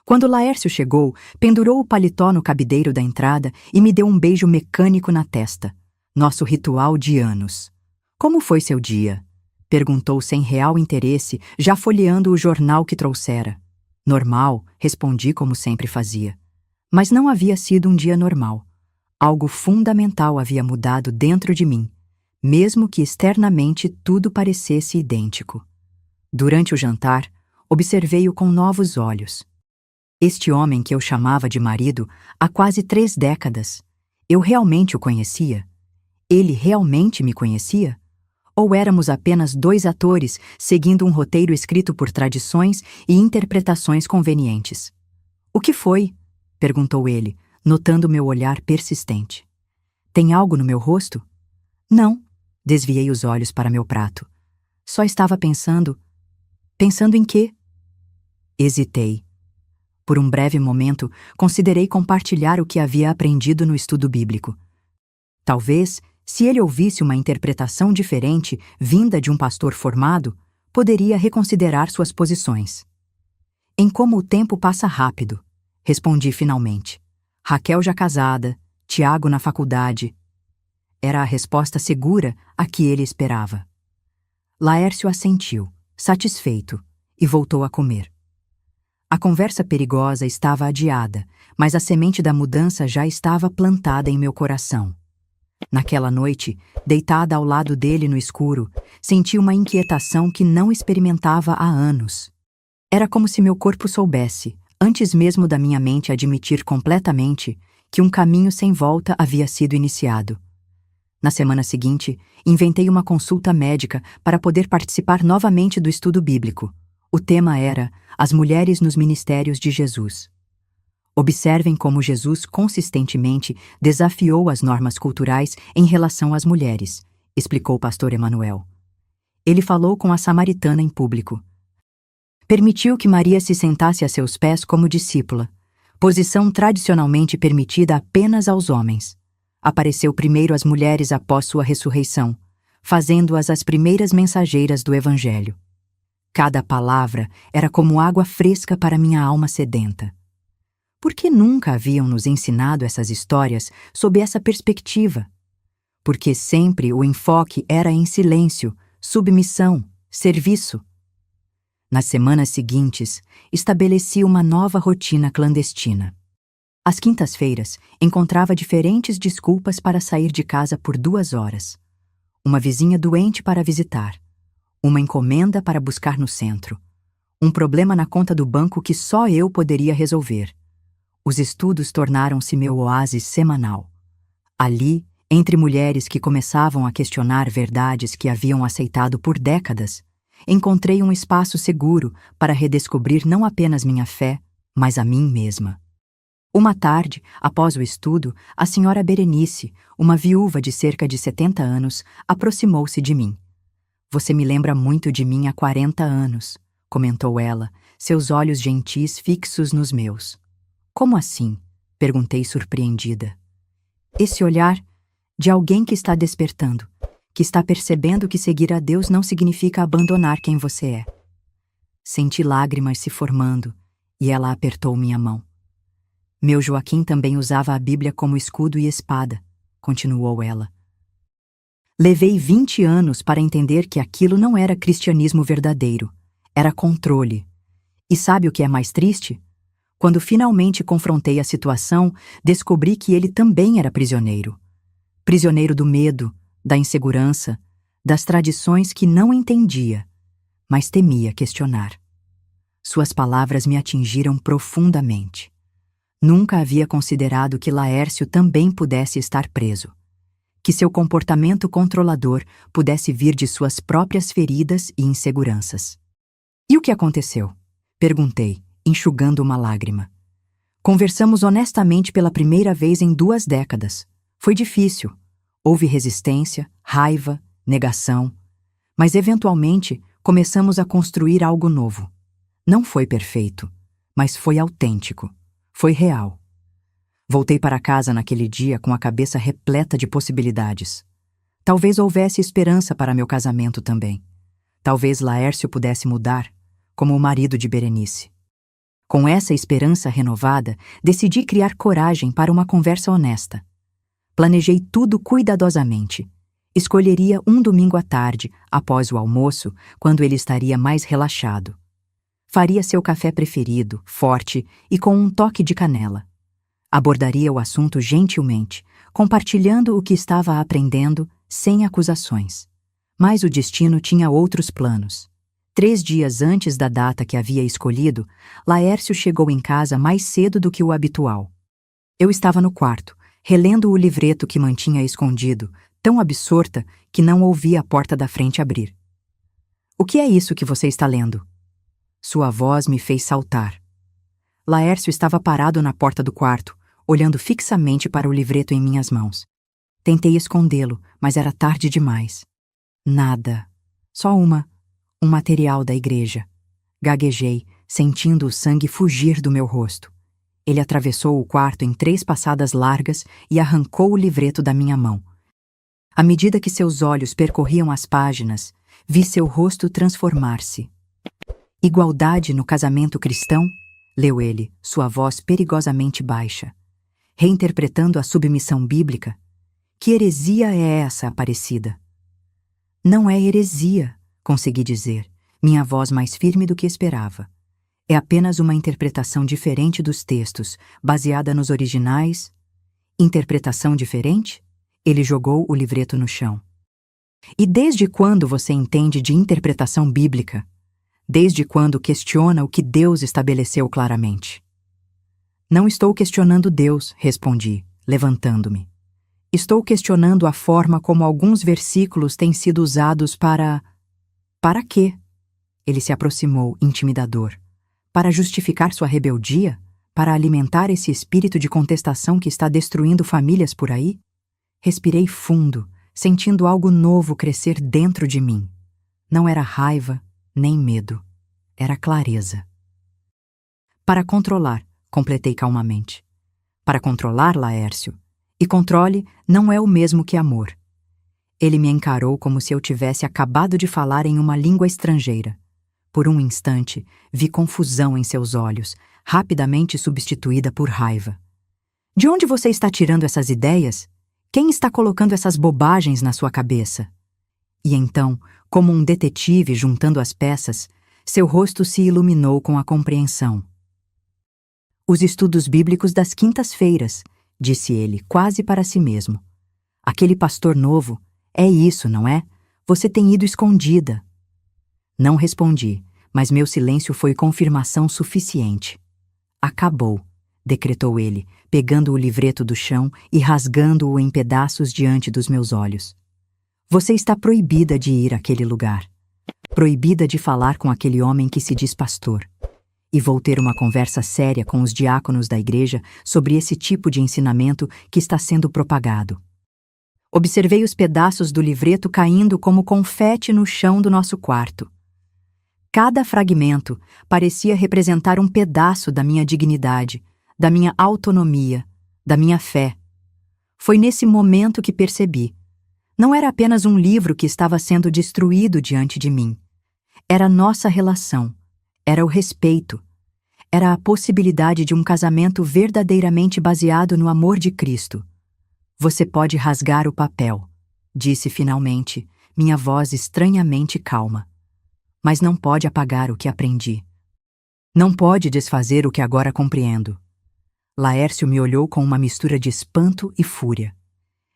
Quando Laércio chegou, pendurou o paletó no cabideiro da entrada e me deu um beijo mecânico na testa. Nosso ritual de anos. Como foi seu dia? Perguntou sem real interesse, já folheando o jornal que trouxera. Normal, respondi como sempre fazia. Mas não havia sido um dia normal. Algo fundamental havia mudado dentro de mim, mesmo que externamente tudo parecesse idêntico. Durante o jantar, observei-o com novos olhos. Este homem que eu chamava de marido há quase 3 décadas, eu realmente o conhecia? Ele realmente me conhecia? Ou éramos apenas 2 atores seguindo um roteiro escrito por tradições e interpretações convenientes? O que foi? Perguntou ele, notando meu olhar persistente. Tem algo no meu rosto? Não, desviei os olhos para meu prato. Só estava pensando. Pensando em quê? Hesitei. Por um breve momento, considerei compartilhar o que havia aprendido no estudo bíblico. Talvez, se ele ouvisse uma interpretação diferente, vinda de um pastor formado, poderia reconsiderar suas posições. Em como o tempo passa rápido, respondi finalmente. Raquel já casada, Tiago na faculdade. Era a resposta segura a que ele esperava. Laércio assentiu, satisfeito, e voltou a comer. A conversa perigosa estava adiada, mas a semente da mudança já estava plantada em meu coração. Naquela noite, deitada ao lado dele no escuro, senti uma inquietação que não experimentava há anos. Era como se meu corpo soubesse, antes mesmo da minha mente admitir completamente, que um caminho sem volta havia sido iniciado. Na semana seguinte, inventei uma consulta médica para poder participar novamente do estudo bíblico. O tema era As Mulheres nos Ministérios de Jesus. Observem como Jesus consistentemente desafiou as normas culturais em relação às mulheres, explicou o pastor Emanuel. Ele falou com a samaritana em público. Permitiu que Maria se sentasse a seus pés como discípula, posição tradicionalmente permitida apenas aos homens. Apareceu primeiro às mulheres após sua ressurreição, fazendo-as as primeiras mensageiras do Evangelho. Cada palavra era como água fresca para minha alma sedenta. Por que nunca haviam nos ensinado essas histórias sob essa perspectiva? Porque sempre o enfoque era em silêncio, submissão, serviço. Nas semanas seguintes, estabeleci uma nova rotina clandestina. Às quintas-feiras, encontrava diferentes desculpas para sair de casa por 2 horas. Uma vizinha doente para visitar. Uma encomenda para buscar no centro. Um problema na conta do banco que só eu poderia resolver. Os estudos tornaram-se meu oásis semanal. Ali, entre mulheres que começavam a questionar verdades que haviam aceitado por décadas, encontrei um espaço seguro para redescobrir não apenas minha fé, mas a mim mesma. Uma tarde, após o estudo, a senhora Berenice, uma viúva de cerca de 70 anos, aproximou-se de mim. Você me lembra muito de mim há 40 anos, comentou ela, seus olhos gentis fixos nos meus. Como assim? Perguntei surpreendida. Esse olhar de alguém que está despertando, que está percebendo que seguir a Deus não significa abandonar quem você é. Senti lágrimas se formando e ela apertou minha mão. Meu Joaquim também usava a Bíblia como escudo e espada, continuou ela. Levei 20 anos para entender que aquilo não era cristianismo verdadeiro, era controle. E sabe o que é mais triste? Quando finalmente confrontei a situação, descobri que ele também era prisioneiro. Prisioneiro do medo, da insegurança, das tradições que não entendia, mas temia questionar. Suas palavras me atingiram profundamente. Nunca havia considerado que Laércio também pudesse estar preso, que seu comportamento controlador pudesse vir de suas próprias feridas e inseguranças. E o que aconteceu? Perguntei, enxugando uma lágrima. Conversamos honestamente pela primeira vez em 2 décadas. Foi difícil. Houve resistência, raiva, negação. Mas, eventualmente, começamos a construir algo novo. Não foi perfeito, mas foi autêntico. Foi real. Voltei para casa naquele dia com a cabeça repleta de possibilidades. Talvez houvesse esperança para meu casamento também. Talvez Laércio pudesse mudar, como o marido de Berenice. Com essa esperança renovada, decidi criar coragem para uma conversa honesta. Planejei tudo cuidadosamente. Escolheria um domingo à tarde, após o almoço, quando ele estaria mais relaxado. Faria seu café preferido, forte e com um toque de canela. Abordaria o assunto gentilmente, compartilhando o que estava aprendendo, sem acusações. Mas o destino tinha outros planos. 3 dias antes da data que havia escolhido, Laércio chegou em casa mais cedo do que o habitual. Eu estava no quarto, relendo o livreto que mantinha escondido, tão absorta que não ouvi a porta da frente abrir. O que é isso que você está lendo? Sua voz me fez saltar. Laércio estava parado na porta do quarto, olhando fixamente para o livreto em minhas mãos. Tentei escondê-lo, mas era tarde demais. Nada. Só um material da igreja. Gaguejei, sentindo o sangue fugir do meu rosto. Ele atravessou o quarto em 3 passadas largas e arrancou o livreto da minha mão. À medida que seus olhos percorriam as páginas, vi seu rosto transformar-se. Igualdade no casamento cristão? Leu ele, sua voz perigosamente baixa. Reinterpretando a submissão bíblica? Que heresia é essa, Aparecida? Não é heresia, consegui dizer, minha voz mais firme do que esperava. É apenas uma interpretação diferente dos textos, baseada nos originais. Interpretação diferente? Ele jogou o livreto no chão. E desde quando você entende de interpretação bíblica? Desde quando questiona o que Deus estabeleceu claramente? Não estou questionando Deus, respondi, levantando-me. Estou questionando a forma como alguns versículos têm sido usados para... Para quê? Ele se aproximou, intimidador. Para justificar sua rebeldia? Para alimentar esse espírito de contestação que está destruindo famílias por aí? Respirei fundo, sentindo algo novo crescer dentro de mim. Não era raiva, nem medo. Era clareza. Para controlar, completei calmamente. Para controlar, Laércio. E controle não é o mesmo que amor. Ele me encarou como se eu tivesse acabado de falar em uma língua estrangeira. Por um instante, vi confusão em seus olhos, rapidamente substituída por raiva. De onde você está tirando essas ideias? Quem está colocando essas bobagens na sua cabeça? E então, como um detetive juntando as peças, seu rosto se iluminou com a compreensão. Os estudos bíblicos das quintas-feiras, disse ele, quase para si mesmo. Aquele pastor novo, é isso, não é? Você tem ido escondida. Não respondi, mas meu silêncio foi confirmação suficiente. Acabou, decretou ele, pegando o livreto do chão e rasgando-o em pedaços diante dos meus olhos. Você está proibida de ir àquele lugar. proibida de falar com aquele homem que se diz pastor. E vou ter uma conversa séria com os diáconos da igreja sobre esse tipo de ensinamento que está sendo propagado. Observei os pedaços do livreto caindo como confete no chão do nosso quarto. Cada fragmento parecia representar um pedaço da minha dignidade, da minha autonomia, da minha fé. Foi nesse momento que percebi. Não era apenas um livro que estava sendo destruído diante de mim. Era nossa relação, era o respeito, era a possibilidade de um casamento verdadeiramente baseado no amor de Cristo. Você pode rasgar o papel, disse finalmente, minha voz estranhamente calma. Mas não pode apagar o que aprendi. Não pode desfazer o que agora compreendo. Laércio me olhou com uma mistura de espanto e fúria.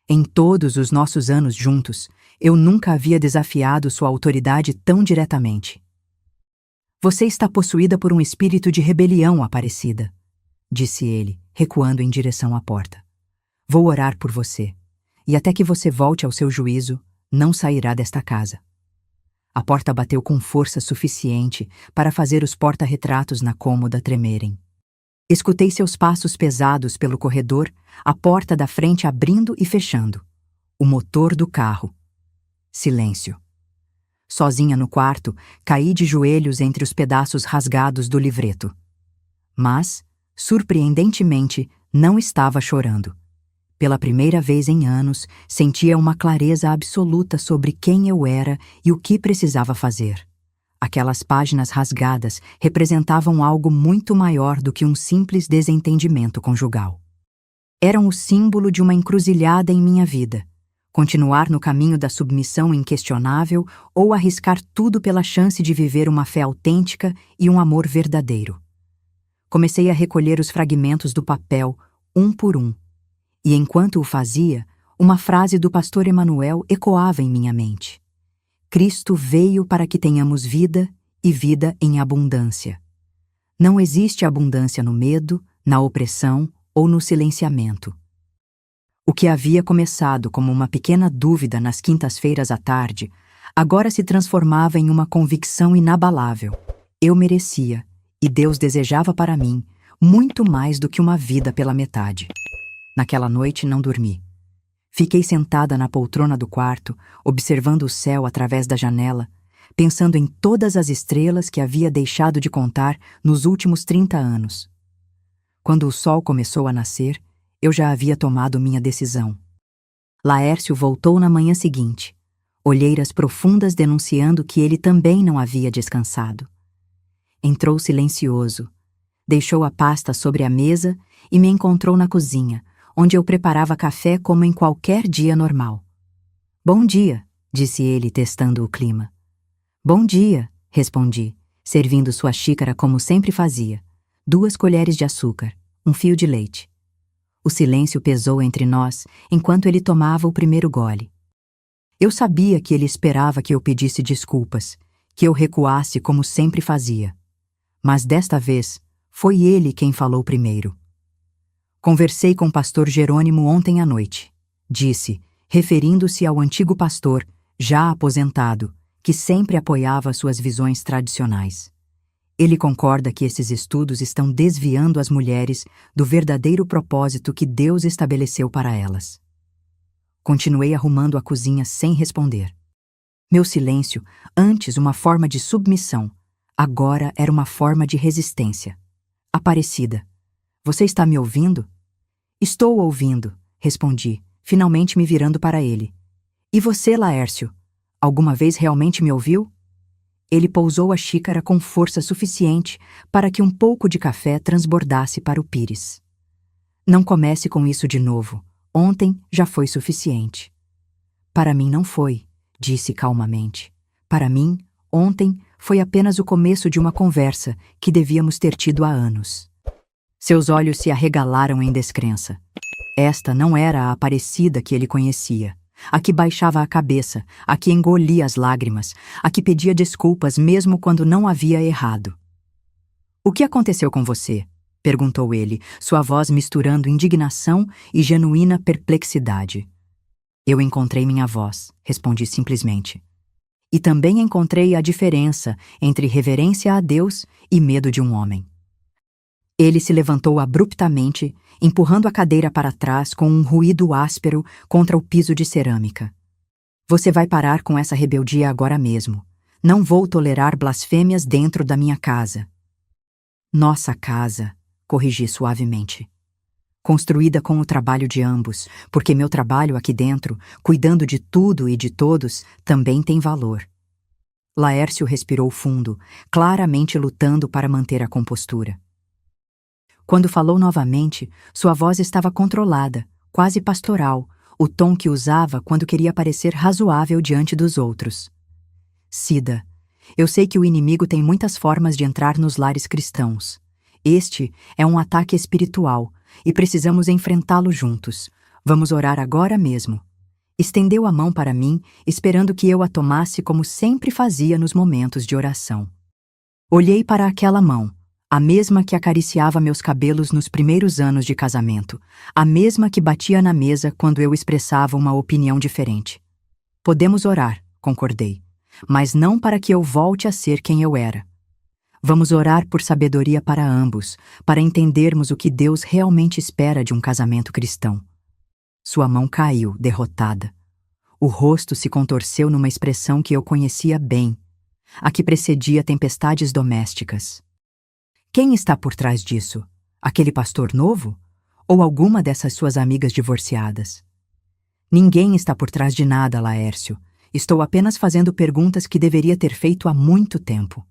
Em todos os nossos anos juntos, eu nunca havia desafiado sua autoridade tão diretamente. Você está possuída por um espírito de rebelião, Aparecida, disse ele, recuando em direção à porta. Vou orar por você, e até que você volte ao seu juízo, não sairá desta casa. A porta bateu com força suficiente para fazer os porta-retratos na cômoda tremerem. Escutei seus passos pesados pelo corredor, a porta da frente abrindo e fechando. O motor do carro. Silêncio. Sozinha no quarto, caí de joelhos entre os pedaços rasgados do livreto. Mas, surpreendentemente, não estava chorando. Pela primeira vez em anos, sentia uma clareza absoluta sobre quem eu era e o que precisava fazer. Aquelas páginas rasgadas representavam algo muito maior do que um simples desentendimento conjugal. Eram o símbolo de uma encruzilhada em minha vida. Continuar no caminho da submissão inquestionável ou arriscar tudo pela chance de viver uma fé autêntica e um amor verdadeiro. Comecei a recolher os fragmentos do papel, um por um. E enquanto o fazia, uma frase do pastor Emanuel ecoava em minha mente. Cristo veio para que tenhamos vida e vida em abundância. Não existe abundância no medo, na opressão ou no silenciamento. O que havia começado como uma pequena dúvida nas quintas-feiras à tarde, agora se transformava em uma convicção inabalável. Eu merecia, e Deus desejava para mim, muito mais do que uma vida pela metade. Naquela noite não dormi. Fiquei sentada na poltrona do quarto, observando o céu através da janela, pensando em todas as estrelas que havia deixado de contar nos últimos 30 anos. Quando o sol começou a nascer, eu já havia tomado minha decisão. Laércio voltou na manhã seguinte, olheiras profundas denunciando que ele também não havia descansado. Entrou silencioso, deixou a pasta sobre a mesa e me encontrou na cozinha, onde eu preparava café como em qualquer dia normal. Bom dia, disse ele, testando o clima. Bom dia, respondi, servindo sua xícara como sempre fazia. 2 colheres de açúcar, um fio de leite. O silêncio pesou entre nós enquanto ele tomava o primeiro gole. Eu sabia que ele esperava que eu pedisse desculpas, que eu recuasse como sempre fazia. Mas desta vez, foi ele quem falou primeiro. Conversei com o pastor Jerônimo ontem à noite, disse, referindo-se ao antigo pastor, já aposentado, que sempre apoiava suas visões tradicionais. Ele concorda que esses estudos estão desviando as mulheres do verdadeiro propósito que Deus estabeleceu para elas. Continuei arrumando a cozinha sem responder. Meu silêncio, antes uma forma de submissão, agora era uma forma de resistência. Aparecida. Você está me ouvindo? Estou ouvindo, respondi, finalmente me virando para ele. E você, Laércio? Alguma vez realmente me ouviu? Ele pousou a xícara com força suficiente para que um pouco de café transbordasse para o pires. Não comece com isso de novo. Ontem já foi suficiente. Para mim não foi, disse calmamente. Para mim, ontem foi apenas o começo de uma conversa que devíamos ter tido há anos. Seus olhos se arregalaram em descrença. Esta não era a Aparecida que ele conhecia, a que baixava a cabeça, a que engolia as lágrimas, a que pedia desculpas mesmo quando não havia errado. O que aconteceu com você? Perguntou ele, sua voz misturando indignação e genuína perplexidade. Eu encontrei minha voz, respondi simplesmente. E também encontrei a diferença entre reverência a Deus e medo de um homem. Ele se levantou abruptamente, empurrando a cadeira para trás com um ruído áspero contra o piso de cerâmica. Você vai parar com essa rebeldia agora mesmo. Não vou tolerar blasfêmias dentro da minha casa. Nossa casa, corrigi suavemente. Construída com o trabalho de ambos, porque meu trabalho aqui dentro, cuidando de tudo e de todos, também tem valor. Laércio respirou fundo, claramente lutando para manter a compostura. Quando falou novamente, sua voz estava controlada, quase pastoral, o tom que usava quando queria parecer razoável diante dos outros. Cida, eu sei que o inimigo tem muitas formas de entrar nos lares cristãos. Este é um ataque espiritual e precisamos enfrentá-lo juntos. Vamos orar agora mesmo. Estendeu a mão para mim, esperando que eu a tomasse como sempre fazia nos momentos de oração. Olhei para aquela mão, a mesma que acariciava meus cabelos nos primeiros anos de casamento, a mesma que batia na mesa quando eu expressava uma opinião diferente. Podemos orar, concordei, mas não para que eu volte a ser quem eu era. Vamos orar por sabedoria para ambos, para entendermos o que Deus realmente espera de um casamento cristão. Sua mão caiu, derrotada. O rosto se contorceu numa expressão que eu conhecia bem, a que precedia tempestades domésticas. Quem está por trás disso? Aquele pastor novo? Ou alguma dessas suas amigas divorciadas? Ninguém está por trás de nada, Laércio. Estou apenas fazendo perguntas que deveria ter feito há muito tempo.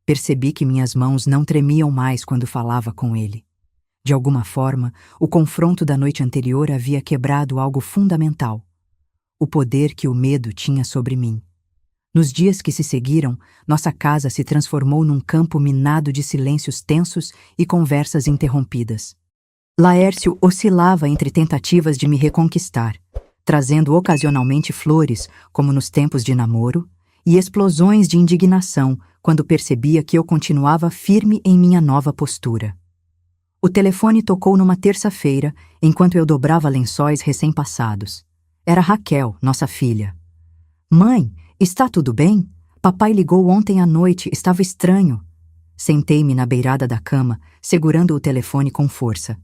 Percebi que minhas mãos não tremiam mais quando falava com ele. De alguma forma, o confronto da noite anterior havia quebrado algo fundamental: o poder que o medo tinha sobre mim. Nos dias que se seguiram, nossa casa se transformou num campo minado de silêncios tensos e conversas interrompidas. Laércio oscilava entre tentativas de me reconquistar, trazendo ocasionalmente flores, como nos tempos de namoro, e explosões de indignação quando percebia que eu continuava firme em minha nova postura. O telefone tocou numa terça-feira, enquanto eu dobrava lençóis recém-passados. Era Raquel, nossa filha. Mãe, está tudo bem? Papai ligou ontem à noite, estava estranho. Sentei-me na beirada da cama, segurando o telefone com força.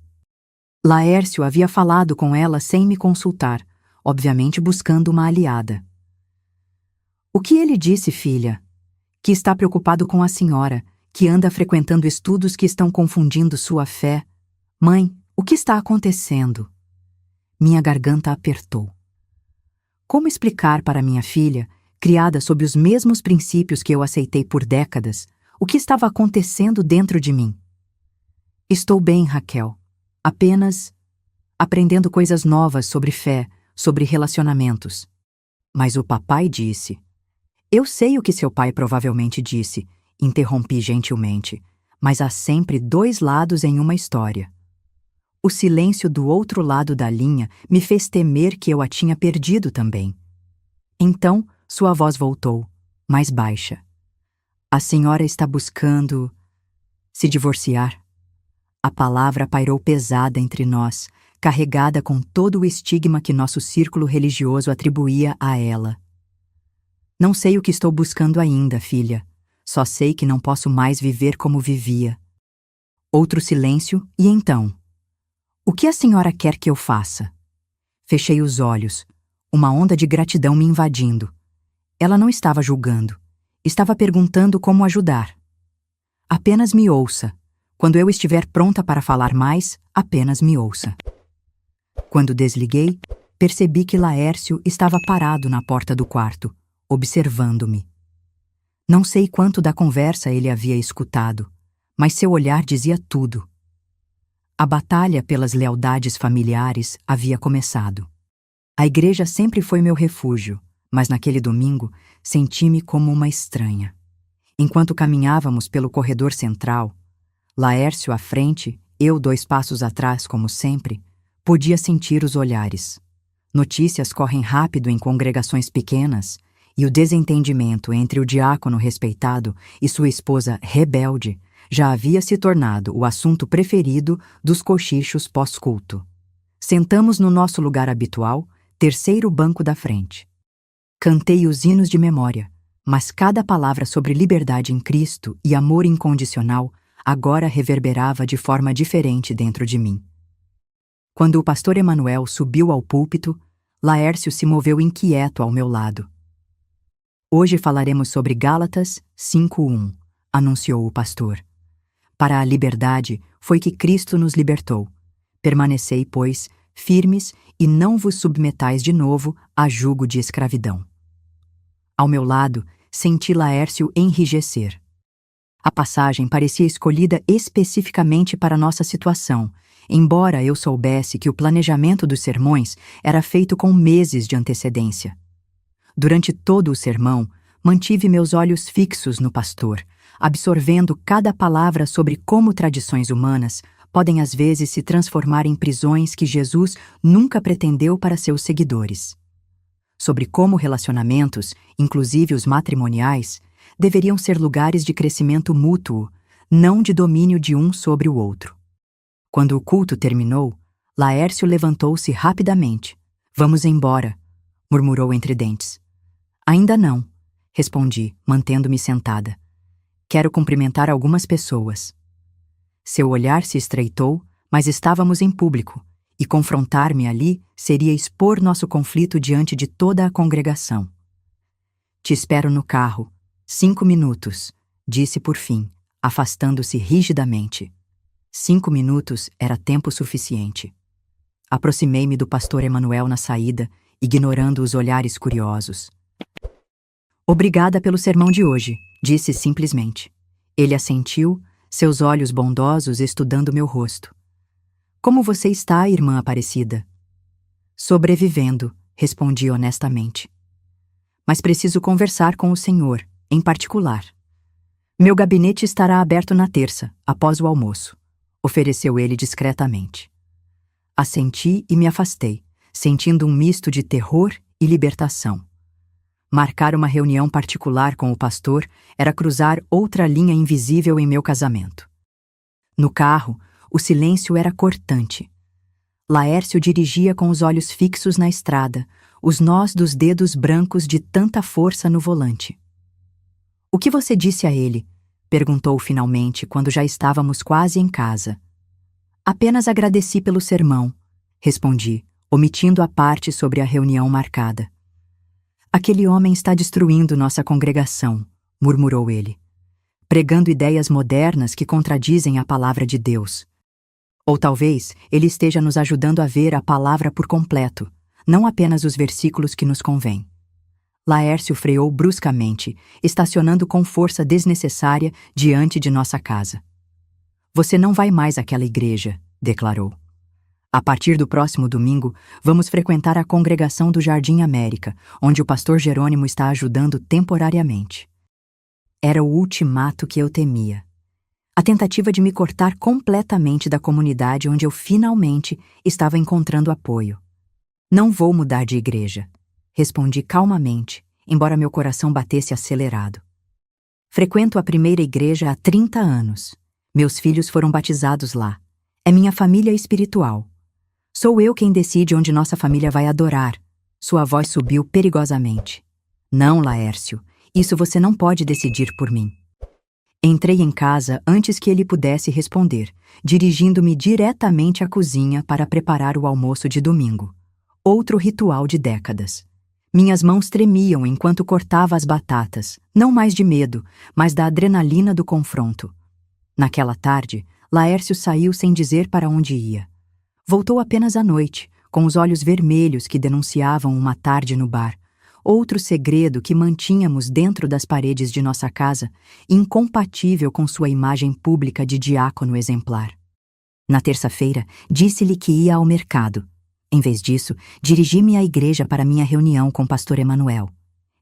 Laércio havia falado com ela sem me consultar, obviamente buscando uma aliada. O que ele disse, filha? Que está preocupado com a senhora, que anda frequentando estudos que estão confundindo sua fé. Mãe, o que está acontecendo? Minha garganta apertou. Como explicar para minha filha, criada sob os mesmos princípios que eu aceitei por décadas, o que estava acontecendo dentro de mim? Estou bem, Raquel. Apenas aprendendo coisas novas sobre fé, sobre relacionamentos. Mas o papai disse. Eu sei o que seu pai provavelmente disse, interrompi gentilmente, mas há sempre dois lados em uma história. O silêncio do outro lado da linha me fez temer que eu a tinha perdido também. Então, sua voz voltou, mais baixa. A senhora está buscando se divorciar? A palavra pairou pesada entre nós, carregada com todo o estigma que nosso círculo religioso atribuía a ela. Não sei o que estou buscando ainda, filha. Só sei que não posso mais viver como vivia. Outro silêncio, e então? O que a senhora quer que eu faça? Fechei os olhos, uma onda de gratidão me invadindo. Ela não estava julgando. Estava perguntando como ajudar. Apenas me ouça. Quando eu estiver pronta para falar mais, apenas me ouça. Quando desliguei, percebi que Laércio estava parado na porta do quarto, observando-me. Não sei quanto da conversa ele havia escutado, mas seu olhar dizia tudo. A batalha pelas lealdades familiares havia começado. A igreja sempre foi meu refúgio, mas naquele domingo senti-me como uma estranha. Enquanto caminhávamos pelo corredor central, Laércio à frente, eu 2 passos atrás como sempre, podia sentir os olhares. Notícias correm rápido em congregações pequenas, e o desentendimento entre o diácono respeitado e sua esposa rebelde já havia se tornado o assunto preferido dos cochichos pós-culto. Sentamos no nosso lugar habitual, terceiro banco da frente. Cantei os hinos de memória, mas cada palavra sobre liberdade em Cristo e amor incondicional agora reverberava de forma diferente dentro de mim. Quando o pastor Emanuel subiu ao púlpito, Laércio se moveu inquieto ao meu lado. Hoje falaremos sobre Gálatas 5:1, anunciou o pastor. Para a liberdade foi que Cristo nos libertou. Permanecei, pois, firmes e não vos submetais de novo a jugo de escravidão. Ao meu lado, senti Laércio enrijecer. A passagem parecia escolhida especificamente para nossa situação, embora eu soubesse que o planejamento dos sermões era feito com meses de antecedência. Durante todo o sermão, mantive meus olhos fixos no pastor, absorvendo cada palavra sobre como tradições humanas podem às vezes se transformar em prisões que Jesus nunca pretendeu para seus seguidores. Sobre como relacionamentos, inclusive os matrimoniais, deveriam ser lugares de crescimento mútuo, não de domínio de um sobre o outro. Quando o culto terminou, Laércio levantou-se rapidamente. Vamos embora, murmurou entre dentes. Ainda não, respondi, mantendo-me sentada. Quero cumprimentar algumas pessoas. Seu olhar se estreitou, mas estávamos em público, e confrontar-me ali seria expor nosso conflito diante de toda a congregação. Te espero no carro. 5 minutos, disse por fim, afastando-se rigidamente. 5 minutos era tempo suficiente. Aproximei-me do pastor Emanuel na saída, ignorando os olhares curiosos. Obrigada pelo sermão de hoje, disse simplesmente. Ele assentiu, seus olhos bondosos estudando meu rosto. Como você está, irmã Aparecida? Sobrevivendo, respondi honestamente. Mas preciso conversar com o senhor, em particular. Meu gabinete estará aberto na terça, após o almoço, ofereceu ele discretamente. Assenti e me afastei, sentindo um misto de terror e libertação. Marcar uma reunião particular com o pastor era cruzar outra linha invisível em meu casamento. No carro, o silêncio era cortante. Laércio dirigia com os olhos fixos na estrada, os nós dos dedos brancos de tanta força no volante. O que você disse a ele? Perguntou finalmente, quando já estávamos quase em casa. Apenas agradeci pelo sermão, respondi, omitindo a parte sobre a reunião marcada. Aquele homem está destruindo nossa congregação, murmurou ele, pregando ideias modernas que contradizem a palavra de Deus. Ou talvez ele esteja nos ajudando a ver a palavra por completo, não apenas os versículos que nos convêm. Laércio freou bruscamente, estacionando com força desnecessária diante de nossa casa. Você não vai mais àquela igreja, declarou. A partir do próximo domingo, vamos frequentar a congregação do Jardim América, onde o pastor Jerônimo está ajudando temporariamente. Era o ultimato que eu temia. A tentativa de me cortar completamente da comunidade onde eu finalmente estava encontrando apoio. Não vou mudar de igreja, respondi calmamente, embora meu coração batesse acelerado. Frequento a primeira igreja há 30 anos. Meus filhos foram batizados lá. É minha família espiritual. Sou eu quem decide onde nossa família vai adorar. Sua voz subiu perigosamente. Não, Laércio, isso você não pode decidir por mim. Entrei em casa antes que ele pudesse responder, dirigindo-me diretamente à cozinha para preparar o almoço de domingo. Outro ritual de décadas. Minhas mãos tremiam enquanto cortava as batatas, não mais de medo, mas da adrenalina do confronto. Naquela tarde, Laércio saiu sem dizer para onde ia. Voltou apenas à noite, com os olhos vermelhos que denunciavam uma tarde no bar. Outro segredo que mantínhamos dentro das paredes de nossa casa, incompatível com sua imagem pública de diácono exemplar. Na terça-feira, disse-lhe que ia ao mercado. Em vez disso, dirigi-me à igreja para minha reunião com o pastor Emanuel.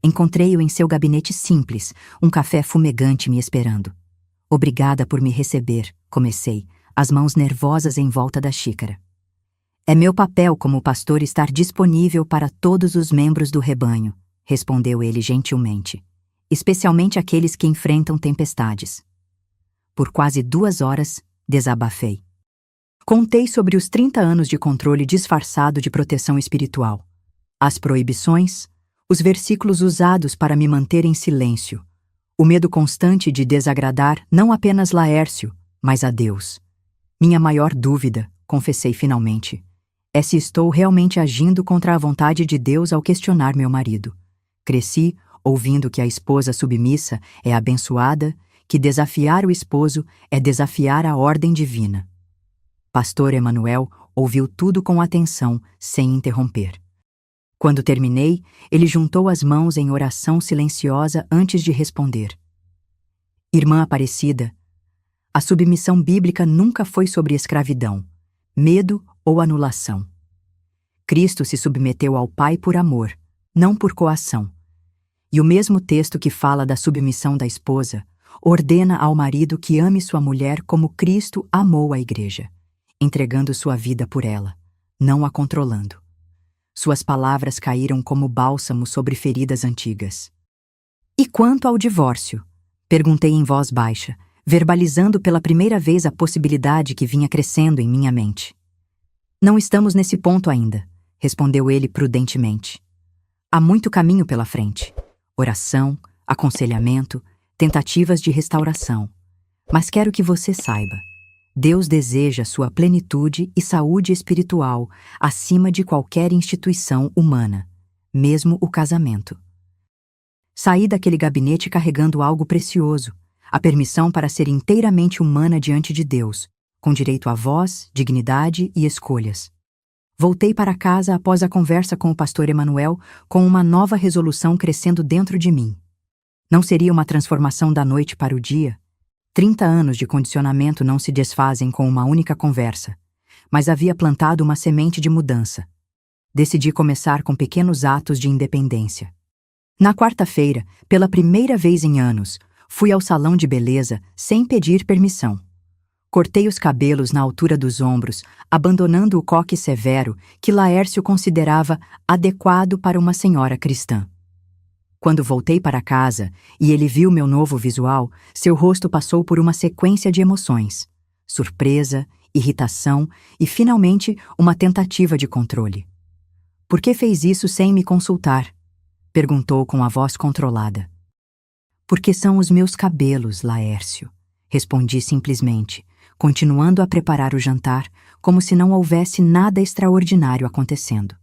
Encontrei-o em seu gabinete simples, um café fumegante me esperando. Obrigada por me receber, comecei, as mãos nervosas em volta da xícara. É meu papel como pastor estar disponível para todos os membros do rebanho, respondeu ele gentilmente, especialmente aqueles que enfrentam tempestades. Por quase 2 horas, desabafei. Contei sobre os 30 anos de controle disfarçado de proteção espiritual, as proibições, Os versículos usados para me manter em silêncio. O medo constante de desagradar não apenas Laércio, mas a Deus. Minha maior dúvida, confessei finalmente, é se estou realmente agindo contra a vontade de Deus ao questionar meu marido. Cresci ouvindo que a esposa submissa é abençoada, que desafiar o esposo é desafiar a ordem divina. Pastor Emanuel ouviu tudo com atenção, sem interromper. Quando terminei, ele juntou as mãos em oração silenciosa antes de responder. Irmã Aparecida, a submissão bíblica nunca foi sobre escravidão, medo ou anulação. Cristo se submeteu ao Pai por amor, não por coação. E o mesmo texto que fala da submissão da esposa ordena ao marido que ame sua mulher como Cristo amou a igreja, entregando sua vida por ela, não a controlando. Suas palavras caíram como bálsamo sobre feridas antigas. E quanto ao divórcio? Perguntei em voz baixa, verbalizando pela primeira vez a possibilidade que vinha crescendo em minha mente. Não estamos nesse ponto ainda, respondeu ele prudentemente. Há muito caminho pela frente. Oração, aconselhamento, tentativas de restauração. Mas quero que você saiba. Deus deseja sua plenitude e saúde espiritual acima de qualquer instituição humana, mesmo o casamento. Saí daquele gabinete carregando algo precioso, a permissão para ser inteiramente humana diante de Deus, com direito à voz, dignidade e escolhas. Voltei para casa após a conversa com o pastor Emanuel com uma nova resolução crescendo dentro de mim. Não seria uma transformação da noite para o dia? 30 anos de condicionamento não se desfazem com uma única conversa, mas havia plantado uma semente de mudança. Decidi começar com pequenos atos de independência. Na quarta-feira, pela primeira vez em anos, fui ao salão de beleza sem pedir permissão. Cortei os cabelos na altura dos ombros, abandonando o coque severo que Laércio considerava adequado para uma senhora cristã. Quando voltei para casa e ele viu meu novo visual, seu rosto passou por uma sequência de emoções: surpresa, irritação e, finalmente, uma tentativa de controle. Por que fez isso sem me consultar? Perguntou com a voz controlada. Porque são os meus cabelos, Laércio, respondi simplesmente, continuando a preparar o jantar como se não houvesse nada extraordinário acontecendo.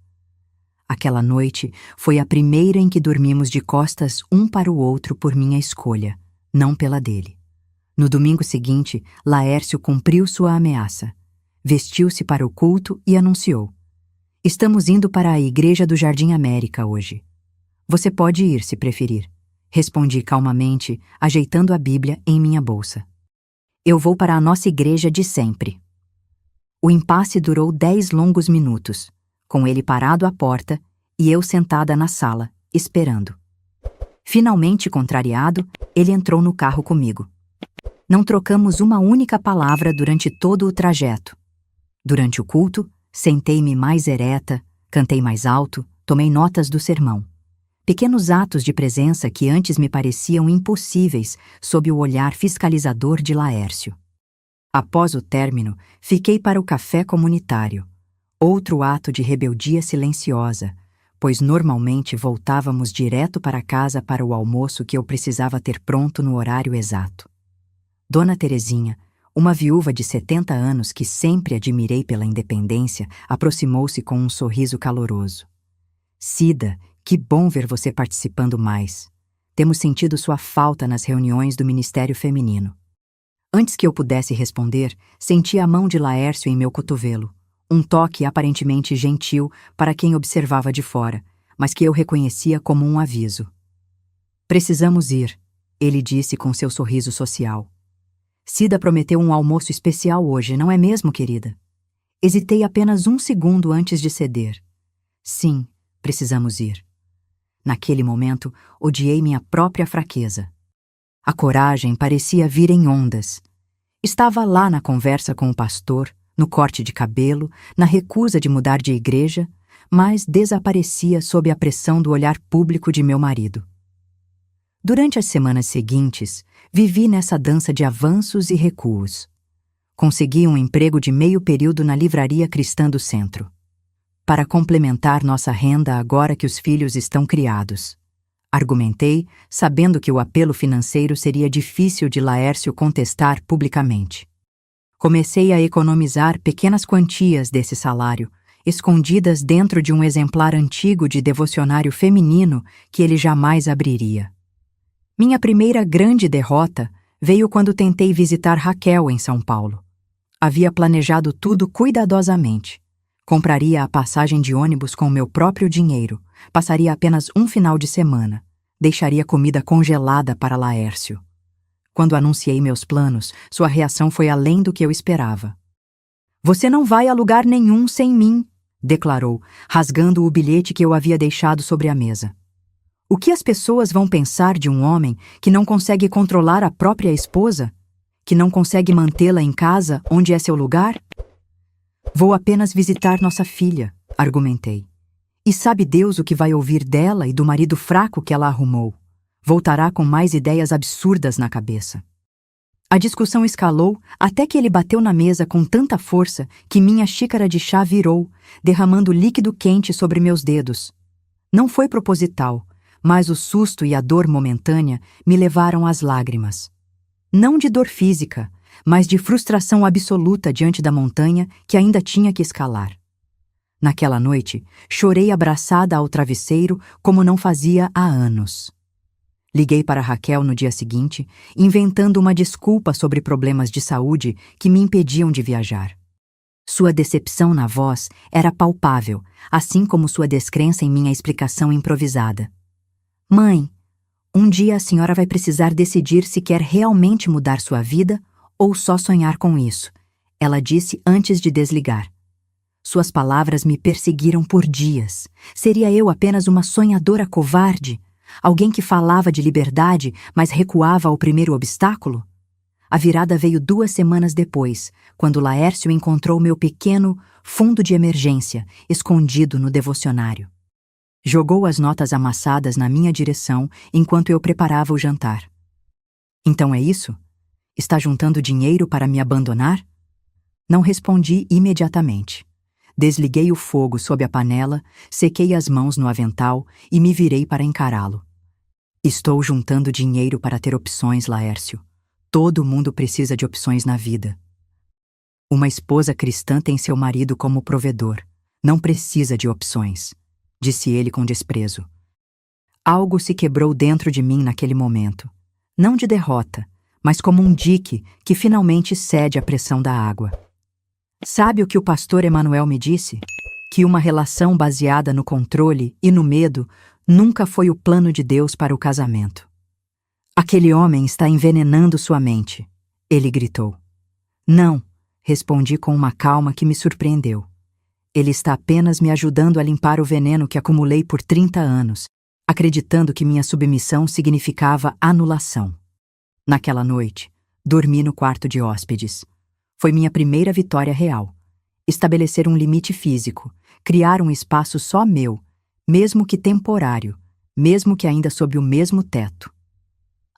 Aquela noite foi a primeira em que dormimos de costas um para o outro por minha escolha, não pela dele. No domingo seguinte, Laércio cumpriu sua ameaça. Vestiu-se para o culto e anunciou: Estamos indo para a Igreja do Jardim América hoje. Você pode ir se preferir, respondi calmamente, ajeitando a Bíblia em minha bolsa. Eu vou para a nossa igreja de sempre. O impasse durou 10 longos minutos, com ele parado à porta e eu sentada na sala, esperando. Finalmente contrariado, ele entrou no carro comigo. Não trocamos uma única palavra durante todo o trajeto. Durante o culto, sentei-me mais ereta, cantei mais alto, tomei notas do sermão. Pequenos atos de presença que antes me pareciam impossíveis sob o olhar fiscalizador de Laércio. Após o término, fiquei para o café comunitário. Outro ato de rebeldia silenciosa, pois normalmente voltávamos direto para casa para o almoço que eu precisava ter pronto no horário exato. Dona Terezinha, uma viúva de 70 anos que sempre admirei pela independência, aproximou-se com um sorriso caloroso. Cida, que bom ver você participando mais. Temos sentido sua falta nas reuniões do Ministério Feminino. Antes que eu pudesse responder, senti a mão de Laércio em meu cotovelo. Um toque aparentemente gentil para quem observava de fora, mas que eu reconhecia como um aviso. Precisamos ir, ele disse com seu sorriso social. Cida prometeu um almoço especial hoje, não é mesmo, querida? Hesitei apenas um segundo antes de ceder. Sim, precisamos ir. Naquele momento, odiei minha própria fraqueza. A coragem parecia vir em ondas. Estava lá na conversa com o pastor, no corte de cabelo, na recusa de mudar de igreja, mas desaparecia sob a pressão do olhar público de meu marido. Durante as semanas seguintes, vivi nessa dança de avanços e recuos. Consegui um emprego de meio período na livraria cristã do centro. para complementar nossa renda agora que os filhos estão criados. Argumentei, sabendo que o apelo financeiro seria difícil de Laércio contestar publicamente. Comecei a economizar pequenas quantias desse salário, escondidas dentro de um exemplar antigo de devocionário feminino que ele jamais abriria. Minha primeira grande derrota veio quando tentei visitar Raquel em São Paulo. Havia planejado tudo cuidadosamente. Compraria a passagem de ônibus com meu próprio dinheiro, passaria apenas um final de semana, deixaria comida congelada para Laércio. Quando anunciei meus planos, sua reação foi além do que eu esperava. "Você não vai a lugar nenhum sem mim", declarou, rasgando o bilhete que eu havia deixado sobre a mesa. O que as pessoas vão pensar de um homem que não consegue controlar a própria esposa? Que não consegue mantê-la em casa, onde é seu lugar? "Vou apenas visitar nossa filha", argumentei. "E sabe Deus o que vai ouvir dela e do marido fraco que ela arrumou? Voltará com mais ideias absurdas na cabeça." A discussão escalou até que ele bateu na mesa com tanta força que minha xícara de chá virou, derramando líquido quente sobre meus dedos. Não foi proposital, mas o susto e a dor momentânea me levaram às lágrimas. Não de dor física, mas de frustração absoluta diante da montanha que ainda tinha que escalar. Naquela noite, chorei abraçada ao travesseiro como não fazia há anos. Liguei para Raquel no dia seguinte, inventando uma desculpa sobre problemas de saúde que me impediam de viajar. Sua decepção na voz era palpável, assim como sua descrença em minha explicação improvisada. "Mãe, um dia a senhora vai precisar decidir se quer realmente mudar sua vida ou só sonhar com isso", ela disse antes de desligar. Suas palavras me perseguiram por dias. Seria eu apenas uma sonhadora covarde? Alguém que falava de liberdade, mas recuava ao primeiro obstáculo? A virada veio 2 semanas depois, quando Laércio encontrou meu pequeno fundo de emergência, escondido no devocionário. Jogou as notas amassadas na minha direção enquanto eu preparava o jantar. "Então é isso? Está juntando dinheiro para me abandonar?" Não respondi imediatamente. Desliguei o fogo sob a panela, sequei as mãos no avental e me virei para encará-lo. "Estou juntando dinheiro para ter opções, Laércio. Todo mundo precisa de opções na vida. Uma esposa cristã tem seu marido como provedor. Não precisa de opções", disse ele com desprezo. Algo se quebrou dentro de mim naquele momento. Não de derrota, mas como um dique que finalmente cede à pressão da água. Sabe o que o pastor Emanuel me disse? Que uma relação baseada no controle e no medo nunca foi o plano de Deus para o casamento. "Aquele homem está envenenando sua mente", ele gritou. "Não", respondi com uma calma que me surpreendeu. "Ele está apenas me ajudando a limpar o veneno que acumulei por 30 anos, acreditando que minha submissão significava anulação." Naquela noite, dormi no quarto de hóspedes. Foi minha primeira vitória real. Estabelecer um limite físico, criar um espaço só meu, mesmo que temporário, mesmo que ainda sob o mesmo teto.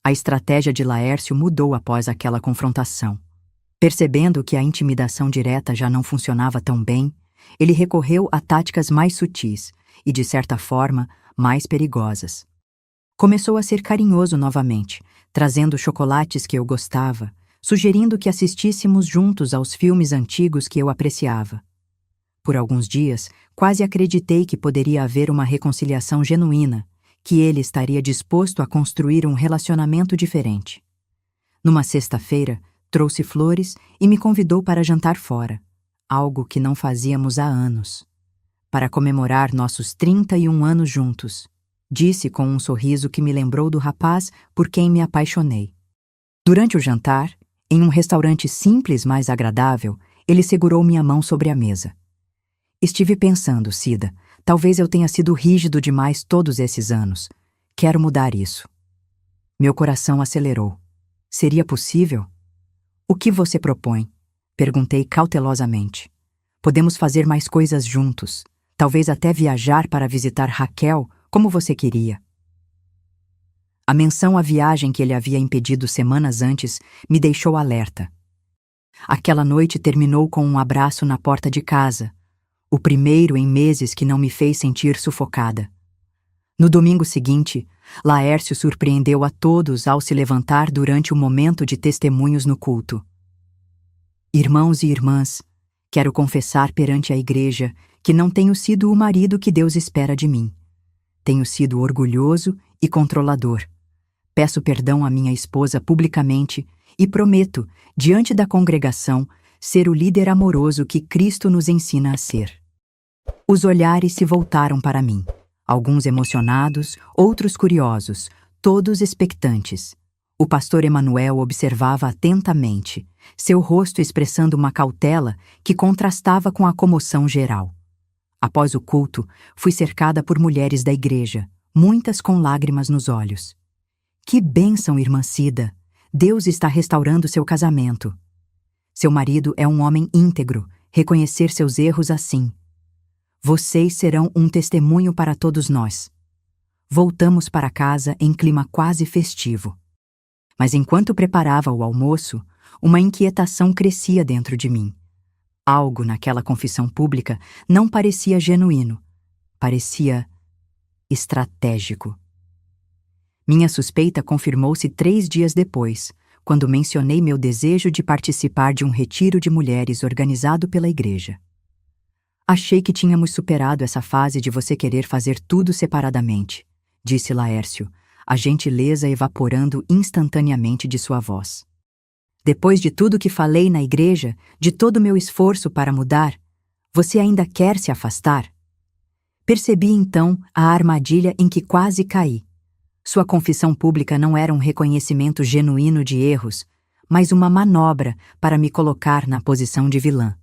A estratégia de Laércio mudou após aquela confrontação. Percebendo que a intimidação direta já não funcionava tão bem, ele recorreu a táticas mais sutis e, de certa forma, mais perigosas. Começou a ser carinhoso novamente, trazendo chocolates que eu gostava, sugerindo que assistíssemos juntos aos filmes antigos que eu apreciava. Por alguns dias, quase acreditei que poderia haver uma reconciliação genuína, que ele estaria disposto a construir um relacionamento diferente. Numa sexta-feira, trouxe flores e me convidou para jantar fora, algo que não fazíamos há anos. Para comemorar nossos 31 anos juntos, disse com um sorriso que me lembrou do rapaz por quem me apaixonei. Durante o jantar, em um restaurante simples, mas agradável, ele segurou minha mão sobre a mesa. "Estive pensando, Cida, talvez eu tenha sido rígido demais todos esses anos. Quero mudar isso." Meu coração acelerou. Seria possível? "O que você propõe?" Perguntei cautelosamente. "Podemos fazer mais coisas juntos. Talvez até viajar para visitar Raquel, como você queria." A menção à viagem que ele havia impedido semanas antes me deixou alerta. Aquela noite terminou com um abraço na porta de casa, O primeiro em meses que não me fez sentir sufocada. No domingo seguinte, Laércio surpreendeu a todos ao se levantar durante o momento de testemunhos no culto. Irmãos e irmãs, quero confessar perante a igreja que não tenho sido o marido que Deus espera de mim. Tenho sido orgulhoso e controlador. Peço perdão à minha esposa publicamente e prometo, diante da congregação, ser o líder amoroso que Cristo nos ensina a ser. Os olhares se voltaram para mim, alguns emocionados, outros curiosos, todos expectantes. O pastor Emanuel observava atentamente, seu rosto expressando uma cautela que contrastava com a comoção geral. Após o culto, fui cercada por mulheres da igreja, muitas com lágrimas nos olhos. Que bênção, irmã Cida! Deus está restaurando seu casamento. Seu marido é um homem íntegro, reconhecer seus erros assim. Vocês serão um testemunho para todos nós. Voltamos para casa em clima quase festivo. Mas enquanto preparava o almoço, uma inquietação crescia dentro de mim. Algo naquela confissão pública não parecia genuíno, parecia estratégico. Minha suspeita confirmou-se 3 dias depois, quando mencionei meu desejo de participar de um retiro de mulheres organizado pela igreja. Achei que tínhamos superado essa fase de você querer fazer tudo separadamente, disse Laércio, a gentileza evaporando instantaneamente de sua voz. Depois de tudo que falei na igreja, de todo o meu esforço para mudar, você ainda quer se afastar? Percebi então a armadilha em que quase caí. Sua confissão pública não era um reconhecimento genuíno de erros, mas uma manobra para me colocar na posição de vilã.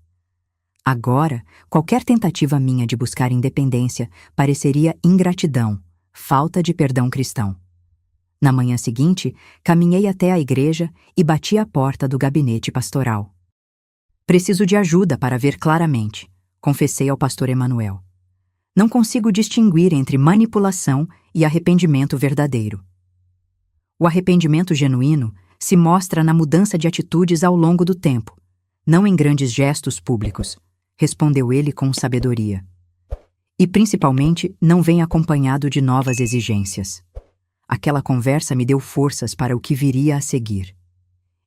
Agora, qualquer tentativa minha de buscar independência pareceria ingratidão, falta de perdão cristão. Na manhã seguinte, caminhei até a igreja e bati à porta do gabinete pastoral. Preciso de ajuda para ver claramente, confessei ao pastor Emanuel. Não consigo distinguir entre manipulação e arrependimento verdadeiro. O arrependimento genuíno se mostra na mudança de atitudes ao longo do tempo, não em grandes gestos públicos, respondeu ele com sabedoria. E principalmente não vem acompanhado de novas exigências. Aquela conversa me deu forças para o que viria a seguir.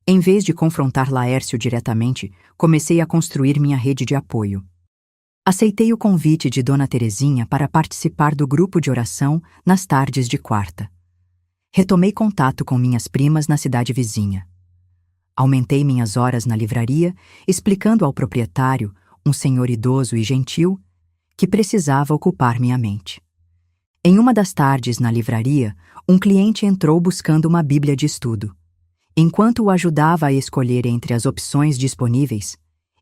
Em vez de confrontar Laércio diretamente, comecei a construir minha rede de apoio. Aceitei o convite de Dona Terezinha para participar do grupo de oração nas tardes de quarta. Retomei contato com minhas primas na cidade vizinha. Aumentei minhas horas na livraria, explicando ao proprietário, um senhor idoso e gentil, que precisava ocupar minha mente. Em uma das tardes na livraria, um cliente entrou buscando uma bíblia de estudo. Enquanto o ajudava a escolher entre as opções disponíveis,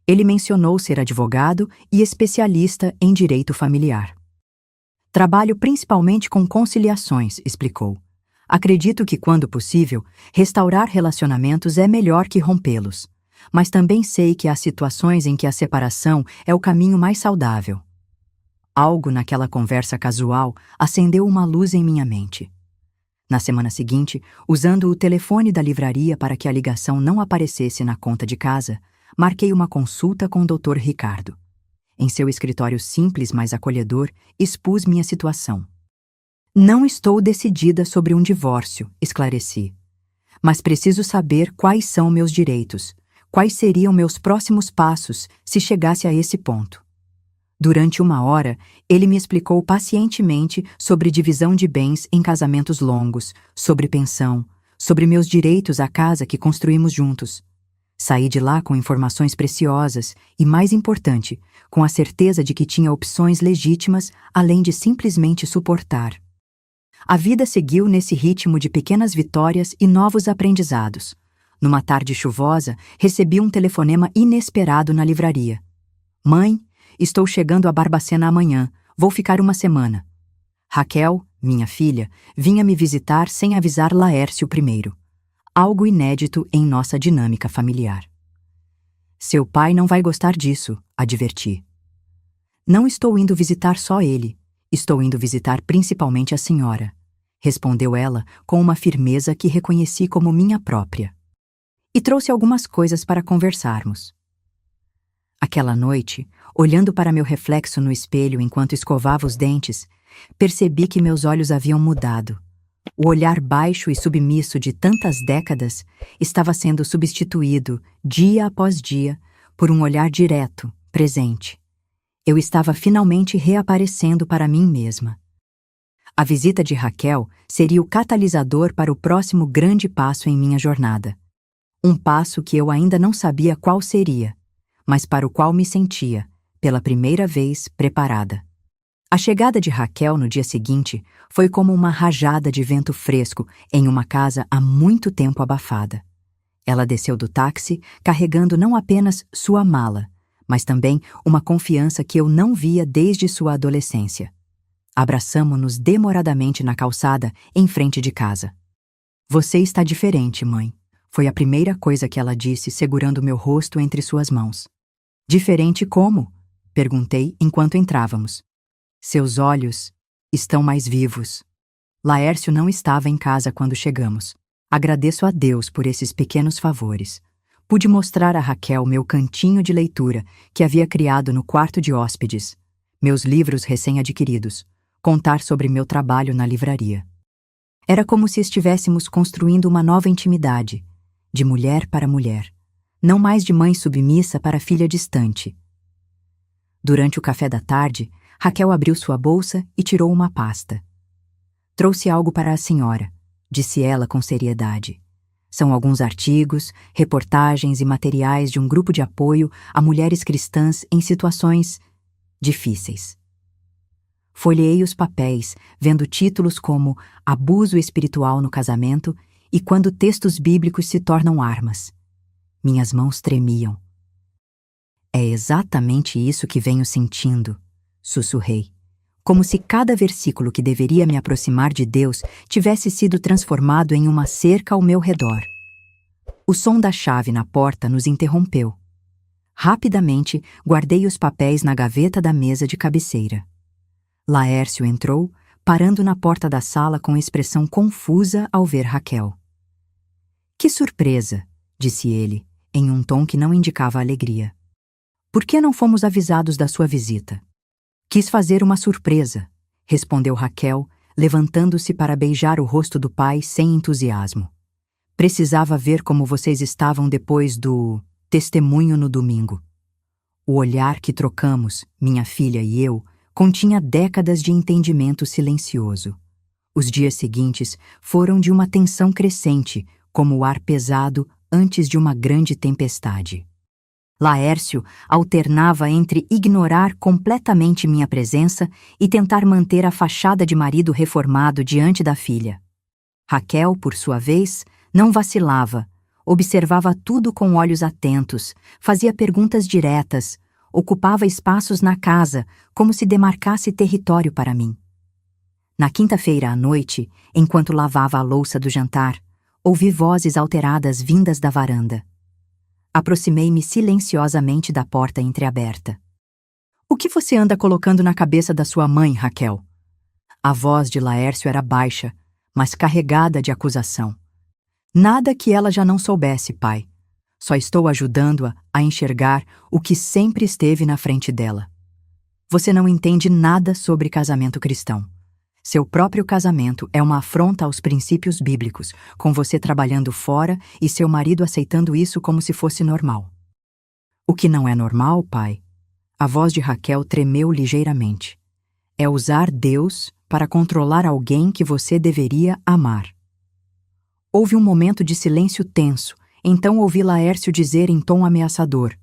ele mencionou ser advogado e especialista em direito familiar. Trabalho principalmente com conciliações, explicou. Acredito que, quando possível, restaurar relacionamentos é melhor que rompê-los. Mas também sei que há situações em que a separação é o caminho mais saudável. Algo naquela conversa casual acendeu uma luz em minha mente. Na semana seguinte, usando o telefone da livraria para que a ligação não aparecesse na conta de casa, marquei uma consulta com o Dr. Ricardo. Em seu escritório simples, mas acolhedor, expus minha situação. Não estou decidida sobre um divórcio, esclareci. Mas preciso saber quais são meus direitos, quais seriam meus próximos passos se chegasse a esse ponto. Durante 1 hora, ele me explicou pacientemente sobre divisão de bens em casamentos longos, sobre pensão, sobre meus direitos à casa que construímos juntos. Saí de lá com informações preciosas e, mais importante, com a certeza de que tinha opções legítimas além de simplesmente suportar. A vida seguiu nesse ritmo de pequenas vitórias e novos aprendizados. Numa tarde chuvosa, recebi um telefonema inesperado na livraria. Mãe, estou chegando a Barbacena amanhã, vou ficar 1 semana. Raquel, minha filha, vinha me visitar sem avisar Laércio primeiro. Algo inédito em nossa dinâmica familiar. Seu pai não vai gostar disso, adverti. Não estou indo visitar só ele, estou indo visitar principalmente a senhora, respondeu ela com uma firmeza que reconheci como minha própria. E trouxe algumas coisas para conversarmos. Aquela noite, olhando para meu reflexo no espelho enquanto escovava os dentes, percebi que meus olhos haviam mudado. O olhar baixo e submisso de tantas décadas estava sendo substituído, dia após dia, por um olhar direto, presente. Eu estava finalmente reaparecendo para mim mesma. A visita de Raquel seria o catalisador para o próximo grande passo em minha jornada. Um passo que eu ainda não sabia qual seria, mas para o qual me sentia, pela primeira vez, preparada. A chegada de Raquel no dia seguinte foi como uma rajada de vento fresco em uma casa há muito tempo abafada. Ela desceu do táxi carregando não apenas sua mala, mas também uma confiança que eu não via desde sua adolescência. Abraçamo-nos demoradamente na calçada em frente de casa. "Você está diferente, mãe", foi a primeira coisa que ela disse, segurando meu rosto entre suas mãos. "Diferente como?", perguntei enquanto entrávamos. "Seus olhos estão mais vivos." Laércio não estava em casa quando chegamos. Agradeço a Deus por esses pequenos favores. Pude mostrar a Raquel meu cantinho de leitura que havia criado no quarto de hóspedes, meus livros recém-adquiridos, contar sobre meu trabalho na livraria. Era como se estivéssemos construindo uma nova intimidade, de mulher para mulher, não mais de mãe submissa para filha distante. Durante o café da tarde, Raquel abriu sua bolsa e tirou uma pasta. "Trouxe algo para a senhora", disse ela com seriedade. "São alguns artigos, reportagens e materiais de um grupo de apoio a mulheres cristãs em situações difíceis." Folheei os papéis, vendo títulos como "Abuso espiritual no casamento" e "Quando textos bíblicos se tornam armas." Minhas mãos tremiam. "É exatamente isso que venho sentindo", sussurrei, como se cada versículo que deveria me aproximar de Deus tivesse sido transformado em uma cerca ao meu redor. O som da chave na porta nos interrompeu. Rapidamente, guardei os papéis na gaveta da mesa de cabeceira. Laércio entrou, parando na porta da sala com expressão confusa ao ver Raquel. "Que surpresa", disse ele, em um tom que não indicava alegria. "Por que não fomos avisados da sua visita?" "Quis fazer uma surpresa", respondeu Raquel, levantando-se para beijar o rosto do pai sem entusiasmo. "Precisava ver como vocês estavam depois do testemunho no domingo." O olhar que trocamos, minha filha e eu, continha décadas de entendimento silencioso. Os dias seguintes foram de uma tensão crescente, como o ar pesado antes de uma grande tempestade. Laércio alternava entre ignorar completamente minha presença e tentar manter a fachada de marido reformado diante da filha. Raquel, por sua vez, não vacilava, observava tudo com olhos atentos, fazia perguntas diretas, ocupava espaços na casa como se demarcasse território para mim. Na quinta-feira à noite, enquanto lavava a louça do jantar, ouvi vozes alteradas vindas da varanda. Aproximei-me silenciosamente da porta entreaberta. "O que você anda colocando na cabeça da sua mãe, Raquel?" A voz de Laércio era baixa, mas carregada de acusação. "Nada que ela já não soubesse, pai. Só estou ajudando-a a enxergar o que sempre esteve na frente dela. Você não entende nada sobre casamento cristão. Seu próprio casamento é uma afronta aos princípios bíblicos, com você trabalhando fora e seu marido aceitando isso como se fosse normal." "O que não é normal, pai?" A voz de Raquel tremeu ligeiramente. "É usar Deus para controlar alguém que você deveria amar." Houve um momento de silêncio tenso, então ouvi Laércio dizer em tom ameaçador: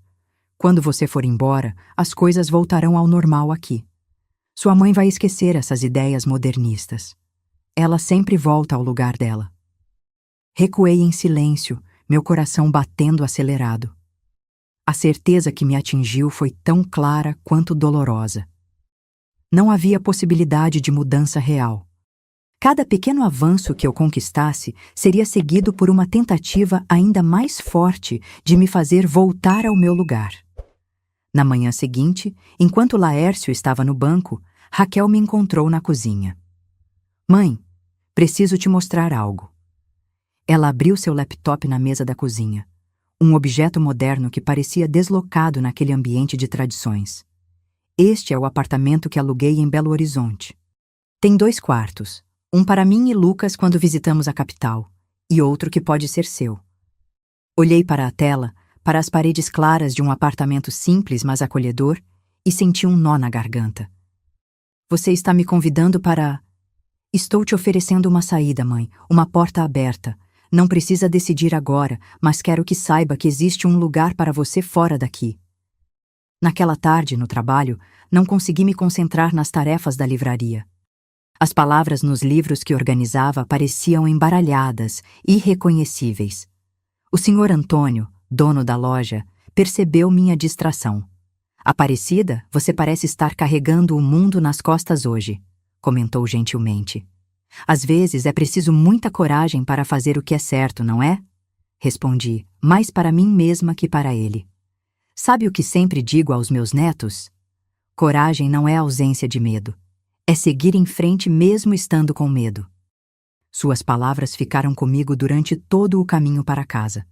"Quando você for embora, as coisas voltarão ao normal aqui. Sua mãe vai esquecer essas ideias modernistas. Ela sempre volta ao lugar dela." Recuei em silêncio, meu coração batendo acelerado. A certeza que me atingiu foi tão clara quanto dolorosa. Não havia possibilidade de mudança real. Cada pequeno avanço que eu conquistasse seria seguido por uma tentativa ainda mais forte de me fazer voltar ao meu lugar. Na manhã seguinte, enquanto Laércio estava no banco, Raquel me encontrou na cozinha. "Mãe, preciso te mostrar algo." Ela abriu seu laptop na mesa da cozinha. um objeto moderno que parecia deslocado naquele ambiente de tradições. Este é o apartamento que aluguei em Belo Horizonte. Tem 2 quartos, um para mim e Lucas quando visitamos a capital, e outro que pode ser seu. Olhei para a tela, para as paredes claras de um apartamento simples, mas acolhedor, e senti um nó na garganta. Você está me convidando para... Estou te oferecendo uma saída, mãe, uma porta aberta. Não precisa decidir agora, mas quero que saiba que existe um lugar para você fora daqui. Naquela tarde, no trabalho, não consegui me concentrar nas tarefas da livraria. As palavras nos livros que organizava pareciam embaralhadas, irreconhecíveis. O senhor Antônio, dono da loja, percebeu minha distração. Aparecida, você parece estar carregando o mundo nas costas hoje, comentou gentilmente. Às vezes é preciso muita coragem para fazer o que é certo, não é? Respondi, mais para mim mesma que para ele. Sabe o que sempre digo aos meus netos? Coragem não é ausência de medo. É seguir em frente mesmo estando com medo. Suas palavras ficaram comigo durante todo o caminho para casa.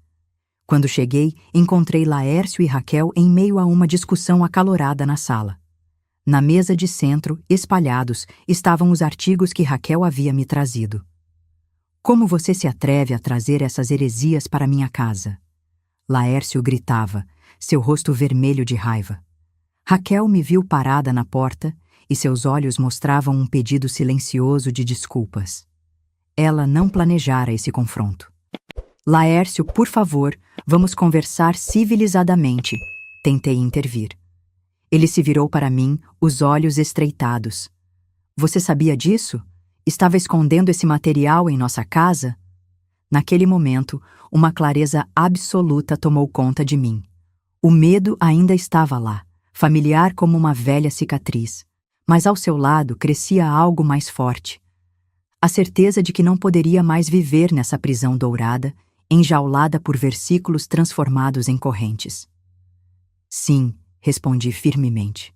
Quando cheguei, encontrei Laércio e Raquel em meio a uma discussão acalorada na sala. Na mesa de centro, espalhados, estavam os artigos que Raquel havia me trazido. Como você se atreve a trazer essas heresias para minha casa? Laércio gritava, seu rosto vermelho de raiva. Raquel me viu parada na porta e seus olhos mostravam um pedido silencioso de desculpas. Ela não planejara esse confronto. Laércio, por favor, vamos conversar civilizadamente. Tentei intervir. Ele se virou para mim, os olhos estreitados. Você sabia disso? Estava escondendo esse material em nossa casa? Naquele momento, uma clareza absoluta tomou conta de mim. O medo ainda estava lá, familiar como uma velha cicatriz, mas ao seu lado crescia algo mais forte. A certeza de que não poderia mais viver nessa prisão dourada, enjaulada por versículos transformados em correntes. Sim, respondi firmemente.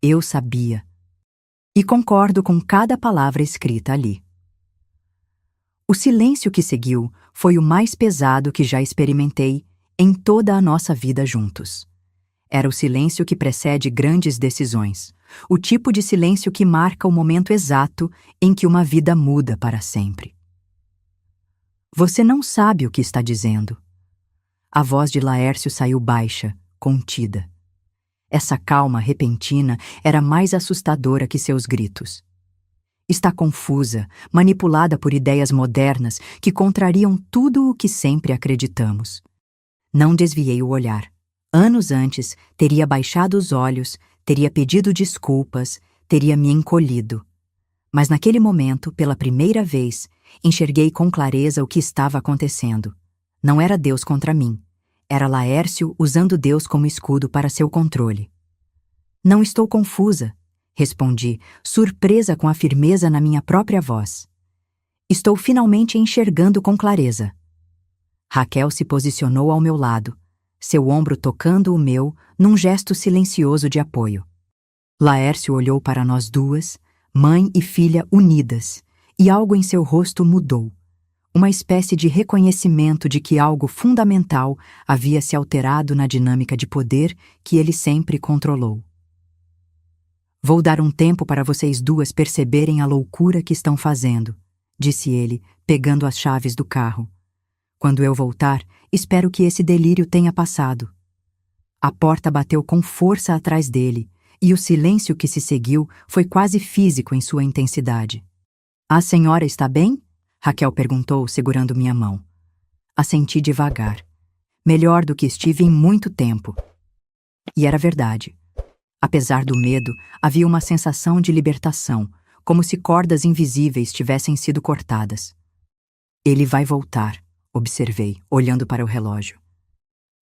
Eu sabia. E concordo com cada palavra escrita ali. O silêncio que seguiu foi o mais pesado que já experimentei em toda a nossa vida juntos. Era o silêncio que precede grandes decisões, o tipo de silêncio que marca o momento exato em que uma vida muda para sempre. Você não sabe o que está dizendo. A voz de Laércio saiu baixa, contida. Essa calma repentina era mais assustadora que seus gritos. Está confusa, manipulada por ideias modernas que contrariam tudo o que sempre acreditamos. Não desviei o olhar. Anos antes, teria baixado os olhos, teria pedido desculpas, teria me encolhido. Mas naquele momento, pela primeira vez, enxerguei com clareza o que estava acontecendo. Não era Deus contra mim. Era Laércio usando Deus como escudo para seu controle. Não estou confusa, respondi, surpresa com a firmeza na minha própria voz. Estou finalmente enxergando com clareza. Raquel se posicionou ao meu lado, seu ombro tocando o meu num gesto silencioso de apoio. Laércio olhou para nós duas, mãe e filha unidas, e algo em seu rosto mudou. Uma espécie de reconhecimento de que algo fundamental havia se alterado na dinâmica de poder que ele sempre controlou. Vou dar um tempo para vocês duas perceberem a loucura que estão fazendo, disse ele, pegando as chaves do carro. Quando eu voltar, espero que esse delírio tenha passado. A porta bateu com força atrás dele, e o silêncio que se seguiu foi quase físico em sua intensidade. A senhora está bem? Raquel perguntou, segurando minha mão. Assenti devagar. Melhor do que estive em muito tempo. E era verdade. Apesar do medo, havia uma sensação de libertação, como se cordas invisíveis tivessem sido cortadas. Ele vai voltar, observei, olhando para o relógio.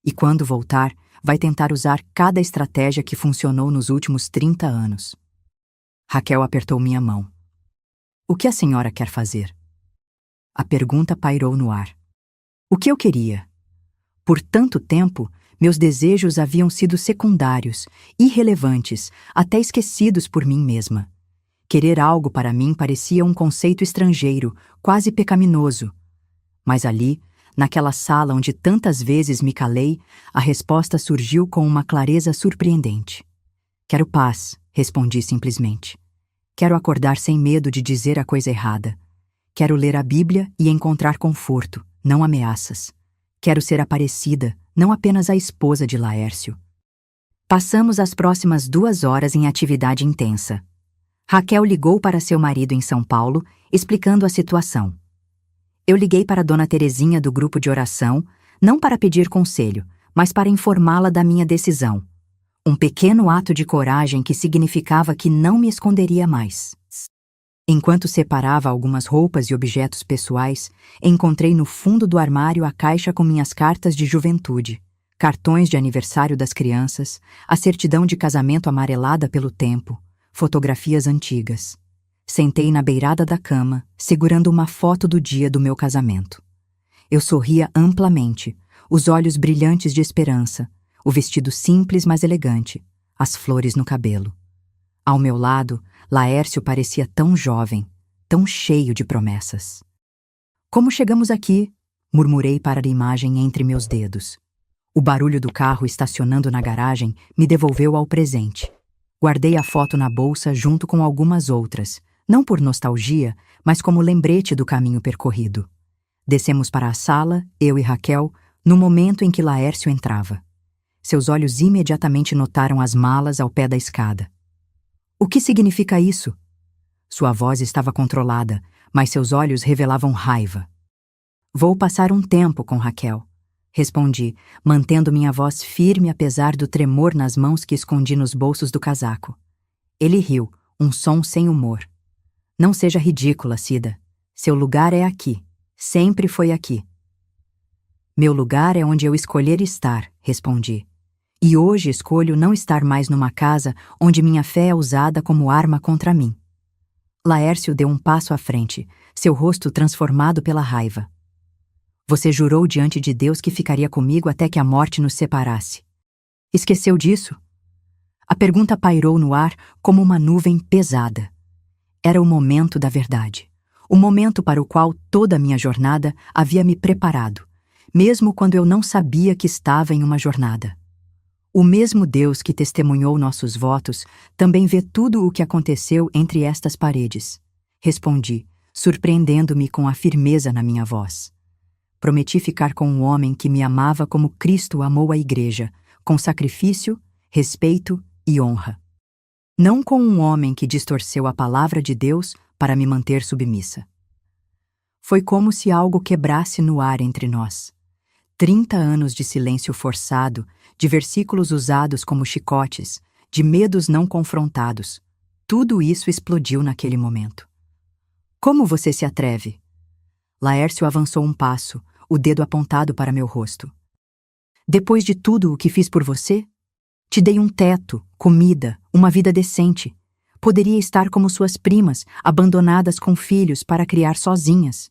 E quando voltar, vai tentar usar cada estratégia que funcionou nos últimos 30 anos. Raquel apertou minha mão. O que a senhora quer fazer? A pergunta pairou no ar. O que eu queria? Por tanto tempo, meus desejos haviam sido secundários, irrelevantes, até esquecidos por mim mesma. Querer algo para mim parecia um conceito estrangeiro, quase pecaminoso. Mas ali, naquela sala onde tantas vezes me calei, a resposta surgiu com uma clareza surpreendente. Quero paz, respondi simplesmente. Quero acordar sem medo de dizer a coisa errada. Quero ler a Bíblia e encontrar conforto, não ameaças. Quero ser Aparecida, não apenas a esposa de Laércio. Passamos as próximas 2 horas em atividade intensa. Raquel ligou para seu marido em São Paulo, explicando a situação. Eu liguei para Dona Terezinha do grupo de oração, não para pedir conselho, mas para informá-la da minha decisão. Um pequeno ato de coragem que significava que não me esconderia mais. Enquanto separava algumas roupas e objetos pessoais, encontrei no fundo do armário a caixa com minhas cartas de juventude, cartões de aniversário das crianças, a certidão de casamento amarelada pelo tempo, fotografias antigas. Sentei na beirada da cama, segurando uma foto do dia do meu casamento. Eu sorria amplamente, os olhos brilhantes de esperança, o vestido simples mas elegante, as flores no cabelo. Ao meu lado, Laércio parecia tão jovem, tão cheio de promessas. Como chegamos aqui? Murmurei para a imagem entre meus dedos. O barulho do carro estacionando na garagem me devolveu ao presente. Guardei a foto na bolsa junto com algumas outras, não por nostalgia, mas como lembrete do caminho percorrido. Descemos para a sala, eu e Raquel, no momento em que Laércio entrava. Seus olhos imediatamente notaram as malas ao pé da escada. O que significa isso? Sua voz estava controlada, mas seus olhos revelavam raiva. Vou passar um tempo com Raquel, respondi, mantendo minha voz firme apesar do tremor nas mãos que escondi nos bolsos do casaco. Ele riu, um som sem humor. Não seja ridícula, Cida. Seu lugar é aqui. Sempre foi aqui. Meu lugar é onde eu escolher estar, respondi. E hoje escolho não estar mais numa casa onde minha fé é usada como arma contra mim. Laércio deu um passo à frente, seu rosto transformado pela raiva. Você jurou diante de Deus que ficaria comigo até que a morte nos separasse. Esqueceu disso? A pergunta pairou no ar como uma nuvem pesada. Era o momento da verdade. O momento para o qual toda a minha jornada havia me preparado, mesmo quando eu não sabia que estava em uma jornada. O mesmo Deus que testemunhou nossos votos também vê tudo o que aconteceu entre estas paredes. Respondi, surpreendendo-me com a firmeza na minha voz. Prometi ficar com um homem que me amava como Cristo amou a Igreja, com sacrifício, respeito e honra. Não com um homem que distorceu a palavra de Deus para me manter submissa. Foi como se algo quebrasse no ar entre nós. 30 anos de silêncio forçado, de versículos usados como chicotes, de medos não confrontados. Tudo isso explodiu naquele momento. Como você se atreve? Laércio avançou um passo, o dedo apontado para meu rosto. Depois de tudo o que fiz por você? Te dei um teto, comida, uma vida decente. Poderia estar como suas primas, abandonadas com filhos para criar sozinhas.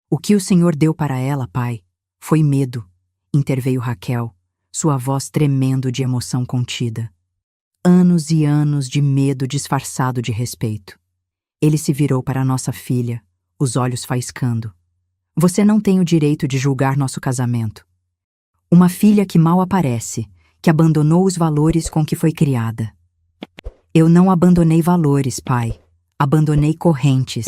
O que o Senhor deu para ela, pai, foi medo, interveio Raquel, sua voz tremendo de emoção contida. Anos e anos de medo disfarçado de respeito. Ele se virou para nossa filha, os olhos faiscando. Você não tem o direito de julgar nosso casamento. Uma filha que mal aparece, que abandonou os valores com que foi criada. Eu não abandonei valores, pai. Abandonei correntes.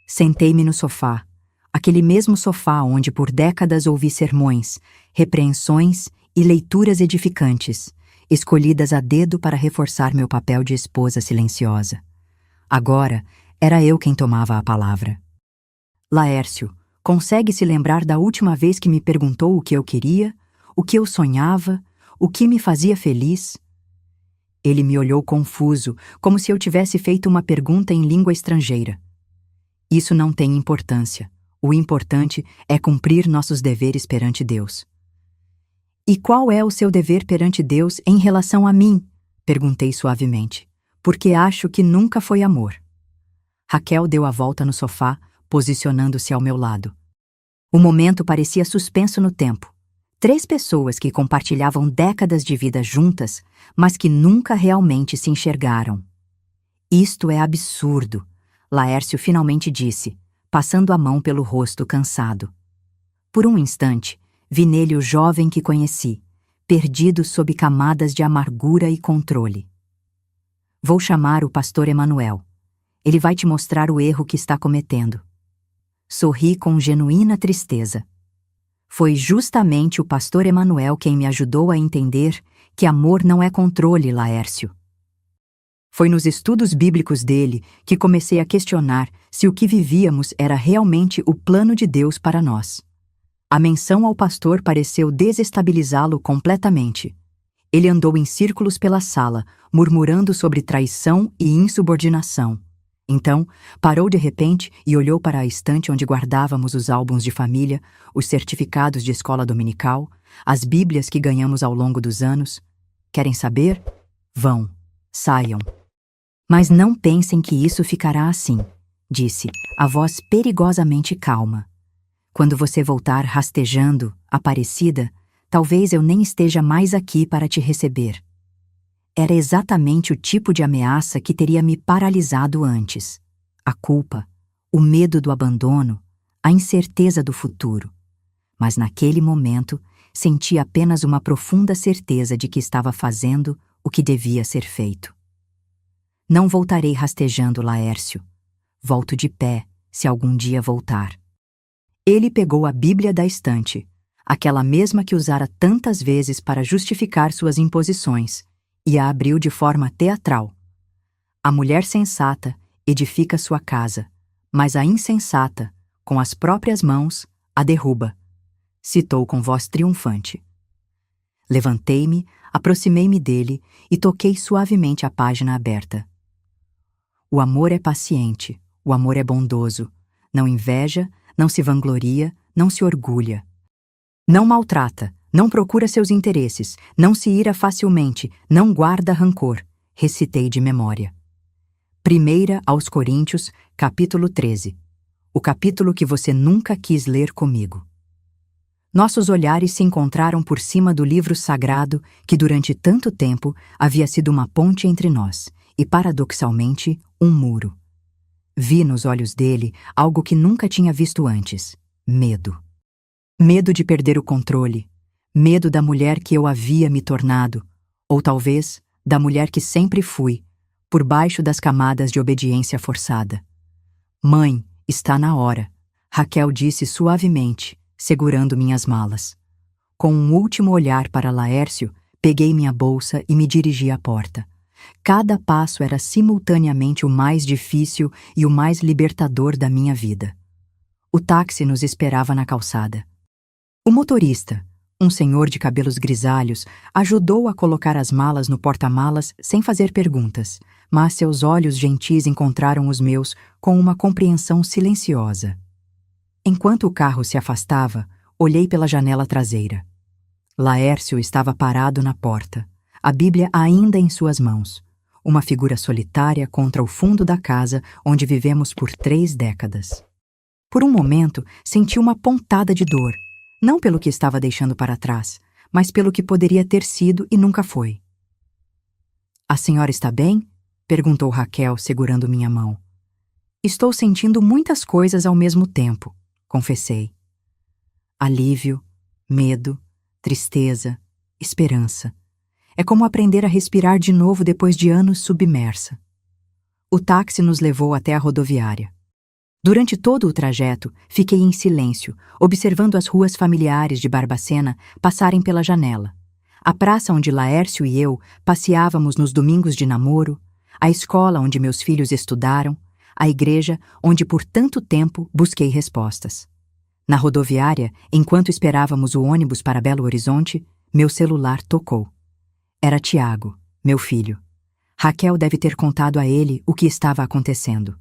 Sentei-me no sofá, aquele mesmo sofá onde por décadas ouvi sermões, repreensões e leituras edificantes, escolhidas a dedo para reforçar meu papel de esposa silenciosa. Agora, era eu quem tomava a palavra. Laércio, consegue se lembrar da última vez que me perguntou o que eu queria, o que eu sonhava, o que me fazia feliz? Ele me olhou confuso, como se eu tivesse feito uma pergunta em língua estrangeira. Isso não tem importância. O importante é cumprir nossos deveres perante Deus. E qual é o seu dever perante Deus em relação a mim? Perguntei suavemente, porque acho que nunca foi amor. Raquel deu a volta no sofá, posicionando-se ao meu lado. O momento parecia suspenso no tempo. 3 pessoas que compartilhavam décadas de vida juntas, mas que nunca realmente se enxergaram. Isto é absurdo, Laércio finalmente disse, passando a mão pelo rosto cansado. Por um instante, vi nele o jovem que conheci, perdido sob camadas de amargura e controle. Vou chamar o pastor Emanuel. Ele vai te mostrar o erro que está cometendo. Sorri com genuína tristeza. Foi justamente o pastor Emanuel quem me ajudou a entender que amor não é controle, Laércio. Foi nos estudos bíblicos dele que comecei a questionar se o que vivíamos era realmente o plano de Deus para nós. A menção ao pastor pareceu desestabilizá-lo completamente. Ele andou em círculos pela sala, murmurando sobre traição e insubordinação. Então, parou de repente e olhou para a estante onde guardávamos os álbuns de família, os certificados de escola dominical, as bíblias que ganhamos ao longo dos anos. Querem saber? Vão, saiam. Mas não pensem que isso ficará assim, disse, a voz perigosamente calma. Quando você voltar rastejando, Aparecida, talvez eu nem esteja mais aqui para te receber. Era exatamente o tipo de ameaça que teria me paralisado antes. A culpa, o medo do abandono, a incerteza do futuro. Mas naquele momento, senti apenas uma profunda certeza de que estava fazendo o que devia ser feito. Não voltarei rastejando, Laércio. Volto de pé, se algum dia voltar. Ele pegou a Bíblia da estante, aquela mesma que usara tantas vezes para justificar suas imposições, e a abriu de forma teatral. A mulher sensata edifica sua casa, mas a insensata, com as próprias mãos, a derruba, citou com voz triunfante. Levantei-me, aproximei-me dele e toquei suavemente a página aberta. O amor é paciente, o amor é bondoso, não inveja, não se vangloria, não se orgulha. Não maltrata, não procura seus interesses, não se ira facilmente, não guarda rancor, recitei de memória. 1 aos Coríntios, capítulo 13. O capítulo que você nunca quis ler comigo. Nossos olhares se encontraram por cima do livro sagrado que durante tanto tempo havia sido uma ponte entre nós e, paradoxalmente, um muro. Vi nos olhos dele algo que nunca tinha visto antes: medo. Medo de perder o controle, medo da mulher que eu havia me tornado, ou talvez da mulher que sempre fui, por baixo das camadas de obediência forçada. Mãe, está na hora, Raquel disse suavemente, segurando minhas malas. Com um último olhar para Laércio, peguei minha bolsa e me dirigi à porta. Cada passo era simultaneamente o mais difícil e o mais libertador da minha vida. O táxi nos esperava na calçada. O motorista, um senhor de cabelos grisalhos, ajudou a colocar as malas no porta-malas sem fazer perguntas, mas seus olhos gentis encontraram os meus com uma compreensão silenciosa. Enquanto o carro se afastava, olhei pela janela traseira. Laércio estava parado na porta, a Bíblia ainda em suas mãos, uma figura solitária contra o fundo da casa onde vivemos por 3 décadas. Por um momento, senti uma pontada de dor, não pelo que estava deixando para trás, mas pelo que poderia ter sido e nunca foi. A senhora está bem? Perguntou Raquel, segurando minha mão. Estou sentindo muitas coisas ao mesmo tempo, confessei. Alívio, medo, tristeza, esperança. É como aprender a respirar de novo depois de anos submersa. O táxi nos levou até a rodoviária. Durante todo o trajeto, fiquei em silêncio, observando as ruas familiares de Barbacena passarem pela janela. A praça onde Laércio e eu passeávamos nos domingos de namoro, a escola onde meus filhos estudaram, a igreja onde por tanto tempo busquei respostas. Na rodoviária, enquanto esperávamos o ônibus para Belo Horizonte, meu celular tocou. Era Tiago, meu filho. Raquel deve ter contado a ele o que estava acontecendo.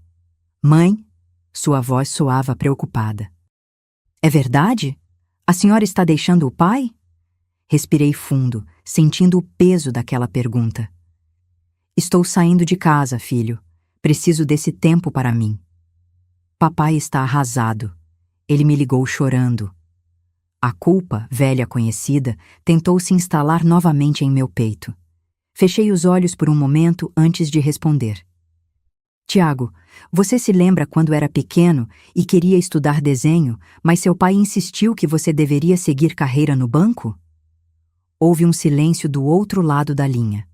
Mãe? Sua voz soava preocupada. É verdade? A senhora está deixando o pai? Respirei fundo, sentindo o peso daquela pergunta. Estou saindo de casa, filho. Preciso desse tempo para mim. Papai está arrasado. Ele me ligou chorando. A culpa, velha conhecida, tentou se instalar novamente em meu peito. Fechei os olhos por um momento antes de responder. Tiago, você se lembra quando era pequeno e queria estudar desenho, mas seu pai insistiu que você deveria seguir carreira no banco? Houve um silêncio do outro lado da linha.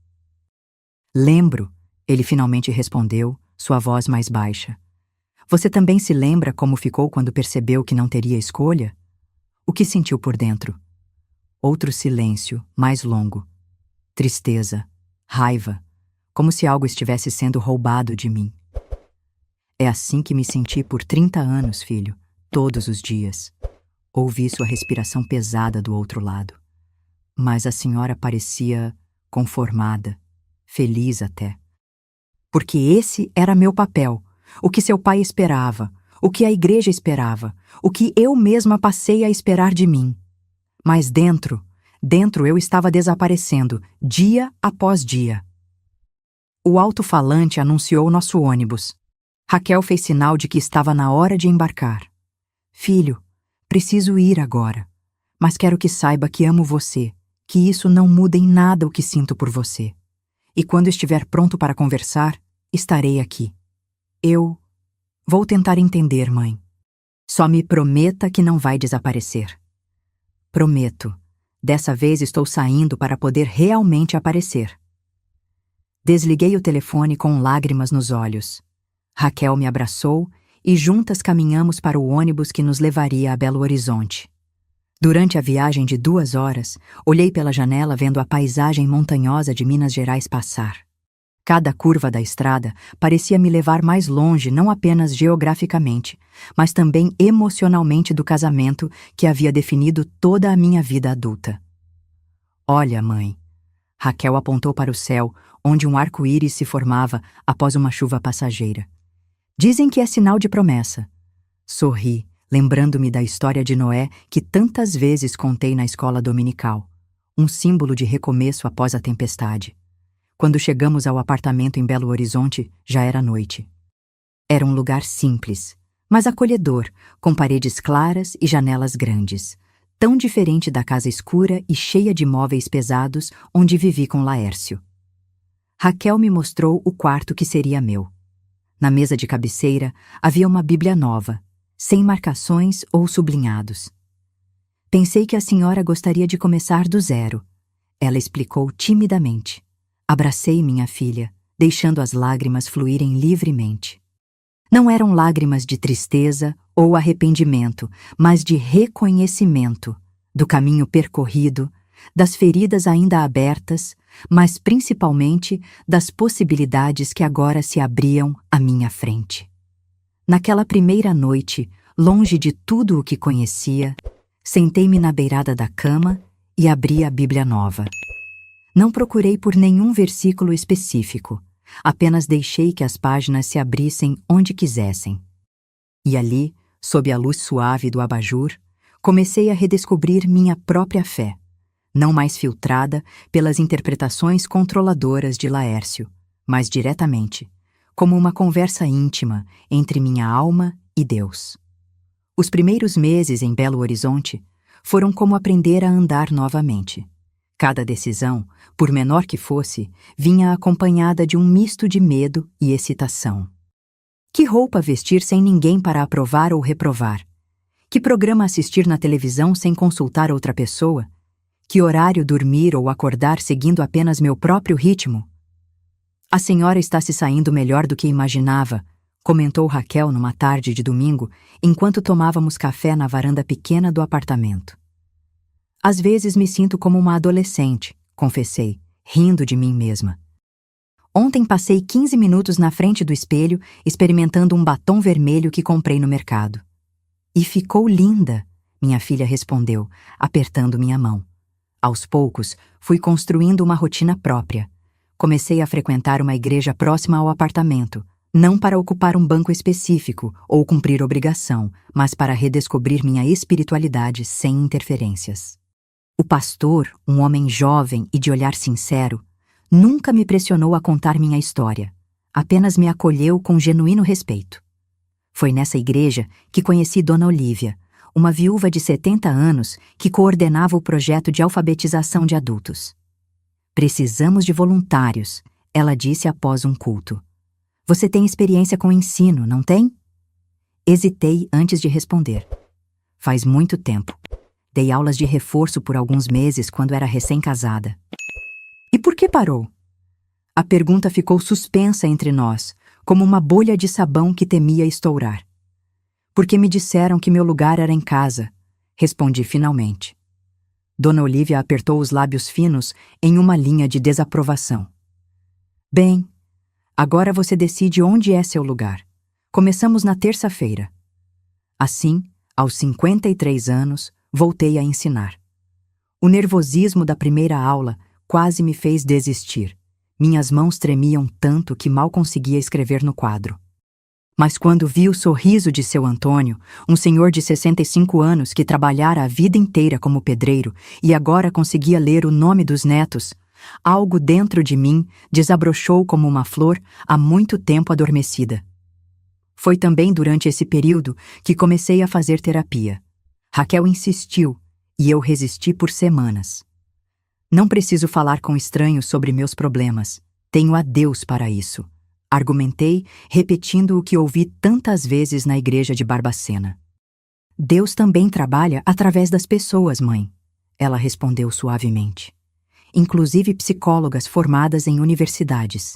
Lembro, ele finalmente respondeu, sua voz mais baixa. Você também se lembra como ficou quando percebeu que não teria escolha? O que sentiu por dentro? Outro silêncio, mais longo. Tristeza, raiva, como se algo estivesse sendo roubado de mim. É assim que me senti por 30 anos, filho, todos os dias. Ouvi sua respiração pesada do outro lado. Mas a senhora parecia conformada, feliz até. Porque esse era meu papel, o que seu pai esperava, o que a igreja esperava, o que eu mesma passei a esperar de mim. Mas dentro eu estava desaparecendo, dia após dia. O alto-falante anunciou nosso ônibus. Raquel fez sinal de que estava na hora de embarcar. Filho, preciso ir agora, mas quero que saiba que amo você, que isso não muda em nada o que sinto por você. E quando estiver pronto para conversar, estarei aqui. Eu vou tentar entender, mãe. Só me prometa que não vai desaparecer. Prometo. Dessa vez estou saindo para poder realmente aparecer. Desliguei o telefone com lágrimas nos olhos. Raquel me abraçou e juntas caminhamos para o ônibus que nos levaria a Belo Horizonte. Durante a viagem de 2 horas, olhei pela janela vendo a paisagem montanhosa de Minas Gerais passar. Cada curva da estrada parecia me levar mais longe não apenas geograficamente, mas também emocionalmente do casamento que havia definido toda a minha vida adulta. Olha, mãe. Raquel apontou para o céu, onde um arco-íris se formava após uma chuva passageira. Dizem que é sinal de promessa. Sorri, lembrando-me da história de Noé que tantas vezes contei na escola dominical. Um símbolo de recomeço após a tempestade. Quando chegamos ao apartamento em Belo Horizonte, já era noite. Era um lugar simples, mas acolhedor, com paredes claras e janelas grandes, tão diferente da casa escura e cheia de móveis pesados onde vivi com Laércio. Raquel me mostrou o quarto que seria meu. Na mesa de cabeceira havia uma Bíblia nova, sem marcações ou sublinhados. Pensei que a senhora gostaria de começar do zero. Ela explicou timidamente. Abracei minha filha, deixando as lágrimas fluírem livremente. Não eram lágrimas de tristeza ou arrependimento, mas de reconhecimento do caminho percorrido, das feridas ainda abertas, mas principalmente das possibilidades que agora se abriam à minha frente. Naquela primeira noite, longe de tudo o que conhecia, sentei-me na beirada da cama e abri a Bíblia nova. Não procurei por nenhum versículo específico, apenas deixei que as páginas se abrissem onde quisessem. E ali, sob a luz suave do abajur, comecei a redescobrir minha própria fé, não mais filtrada pelas interpretações controladoras de Laércio, mas diretamente, como uma conversa íntima entre minha alma e Deus. Os primeiros meses em Belo Horizonte foram como aprender a andar novamente. Cada decisão, por menor que fosse, vinha acompanhada de um misto de medo e excitação. Que roupa vestir sem ninguém para aprovar ou reprovar? Que programa assistir na televisão sem consultar outra pessoa? Que horário dormir ou acordar seguindo apenas meu próprio ritmo? A senhora está se saindo melhor do que imaginava, comentou Raquel numa tarde de domingo, enquanto tomávamos café na varanda pequena do apartamento. Às vezes me sinto como uma adolescente, confessei, rindo de mim mesma. Ontem passei 15 minutos na frente do espelho, experimentando um batom vermelho que comprei no mercado. E ficou linda, minha filha respondeu, apertando minha mão. Aos poucos, fui construindo uma rotina própria. Comecei a frequentar uma igreja próxima ao apartamento, não para ocupar um banco específico ou cumprir obrigação, mas para redescobrir minha espiritualidade sem interferências. O pastor, um homem jovem e de olhar sincero, nunca me pressionou a contar minha história, apenas me acolheu com genuíno respeito. Foi nessa igreja que conheci Dona Olívia, uma viúva de 70 anos que coordenava o projeto de alfabetização de adultos. Precisamos de voluntários, ela disse após um culto. Você tem experiência com ensino, não tem? Hesitei antes de responder. Faz muito tempo. Dei aulas de reforço por alguns meses quando era recém-casada. E por que parou? A pergunta ficou suspensa entre nós, como uma bolha de sabão que temia estourar. Porque me disseram que meu lugar era em casa, respondi finalmente. Dona Olívia apertou os lábios finos em uma linha de desaprovação. Bem, agora você decide onde é seu lugar. Começamos na terça-feira. Assim, aos 53 anos, voltei a ensinar. O nervosismo da primeira aula quase me fez desistir. Minhas mãos tremiam tanto que mal conseguia escrever no quadro. Mas quando vi o sorriso de seu Antônio, um senhor de 65 anos que trabalhara a vida inteira como pedreiro e agora conseguia ler o nome dos netos, algo dentro de mim desabrochou como uma flor há muito tempo adormecida. Foi também durante esse período que comecei a fazer terapia. Raquel insistiu e eu resisti por semanas. Não preciso falar com estranhos sobre meus problemas. Tenho a Deus para isso. Argumentei, repetindo o que ouvi tantas vezes na igreja de Barbacena. Deus também trabalha através das pessoas, mãe. Ela respondeu suavemente. Inclusive psicólogas formadas em universidades.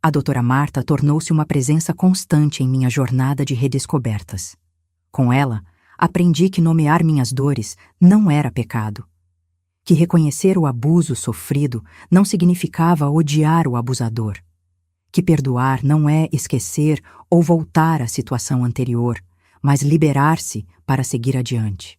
A doutora Marta tornou-se uma presença constante em minha jornada de redescobertas. Com ela, aprendi que nomear minhas dores não era pecado. Que reconhecer o abuso sofrido não significava odiar o abusador. Que perdoar não é esquecer ou voltar à situação anterior, mas liberar-se para seguir adiante.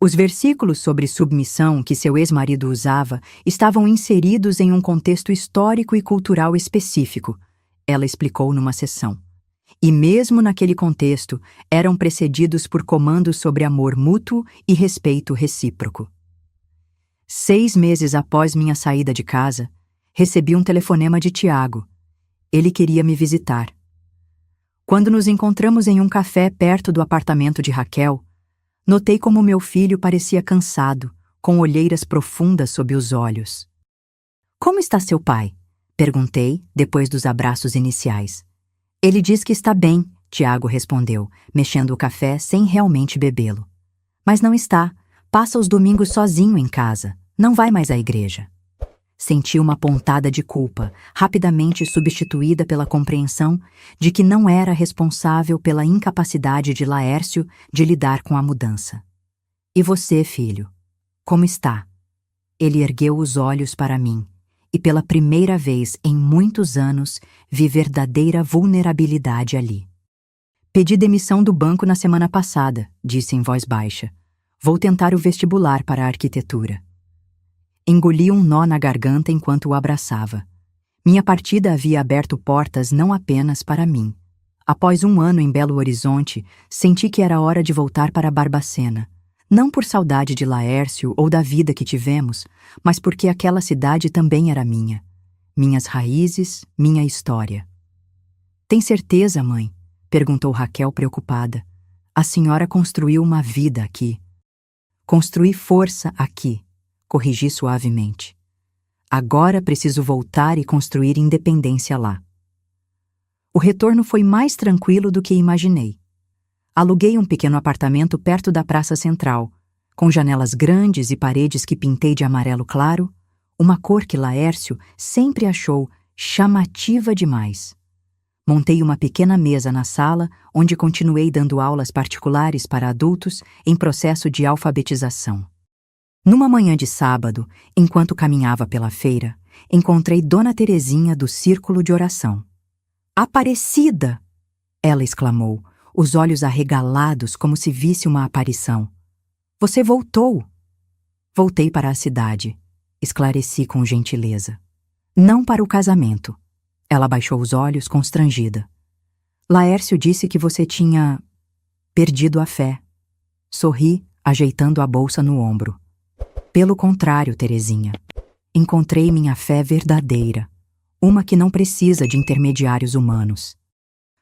Os versículos sobre submissão que seu ex-marido usava estavam inseridos em um contexto histórico e cultural específico, ela explicou numa sessão. E mesmo naquele contexto, eram precedidos por comandos sobre amor mútuo e respeito recíproco. 6 meses após minha saída de casa, recebi um telefonema de Tiago. Ele queria me visitar. Quando nos encontramos em um café perto do apartamento de Raquel, notei como meu filho parecia cansado, com olheiras profundas sob os olhos. Como está seu pai? Perguntei, depois dos abraços iniciais. Ele diz que está bem, Tiago respondeu, mexendo o café sem realmente bebê-lo. Mas não está. Passa os domingos sozinho em casa. Não vai mais à igreja. Senti uma pontada de culpa, rapidamente substituída pela compreensão de que não era responsável pela incapacidade de Laércio de lidar com a mudança. E você, filho? Como está? Ele ergueu os olhos para mim, e pela primeira vez em muitos anos vi verdadeira vulnerabilidade ali. Pedi demissão do banco na semana passada, disse em voz baixa. Vou tentar o vestibular para a arquitetura. Engoli um nó na garganta enquanto o abraçava. Minha partida havia aberto portas não apenas para mim. Após 1 ano em Belo Horizonte, senti que era hora de voltar para Barbacena. Não por saudade de Laércio ou da vida que tivemos, mas porque aquela cidade também era minha. Minhas raízes, minha história. Tem certeza, mãe? Perguntou Raquel preocupada. A senhora construiu uma vida aqui. Construí força aqui. Corrigi suavemente. Agora preciso voltar e construir independência lá. O retorno foi mais tranquilo do que imaginei. Aluguei um pequeno apartamento perto da praça central, com janelas grandes e paredes que pintei de amarelo claro, uma cor que Laércio sempre achou chamativa demais. Montei uma pequena mesa na sala, onde continuei dando aulas particulares para adultos em processo de alfabetização. Numa manhã de sábado, enquanto caminhava pela feira, encontrei Dona Terezinha do Círculo de Oração. Aparecida! Ela exclamou, os olhos arregalados como se visse uma aparição. Você voltou! Voltei para a cidade, esclareci com gentileza. Não para o casamento. Ela baixou os olhos constrangida. Laércio disse que você tinha perdido a fé. Sorri, ajeitando a bolsa no ombro. Pelo contrário, Terezinha. Encontrei minha fé verdadeira, uma que não precisa de intermediários humanos.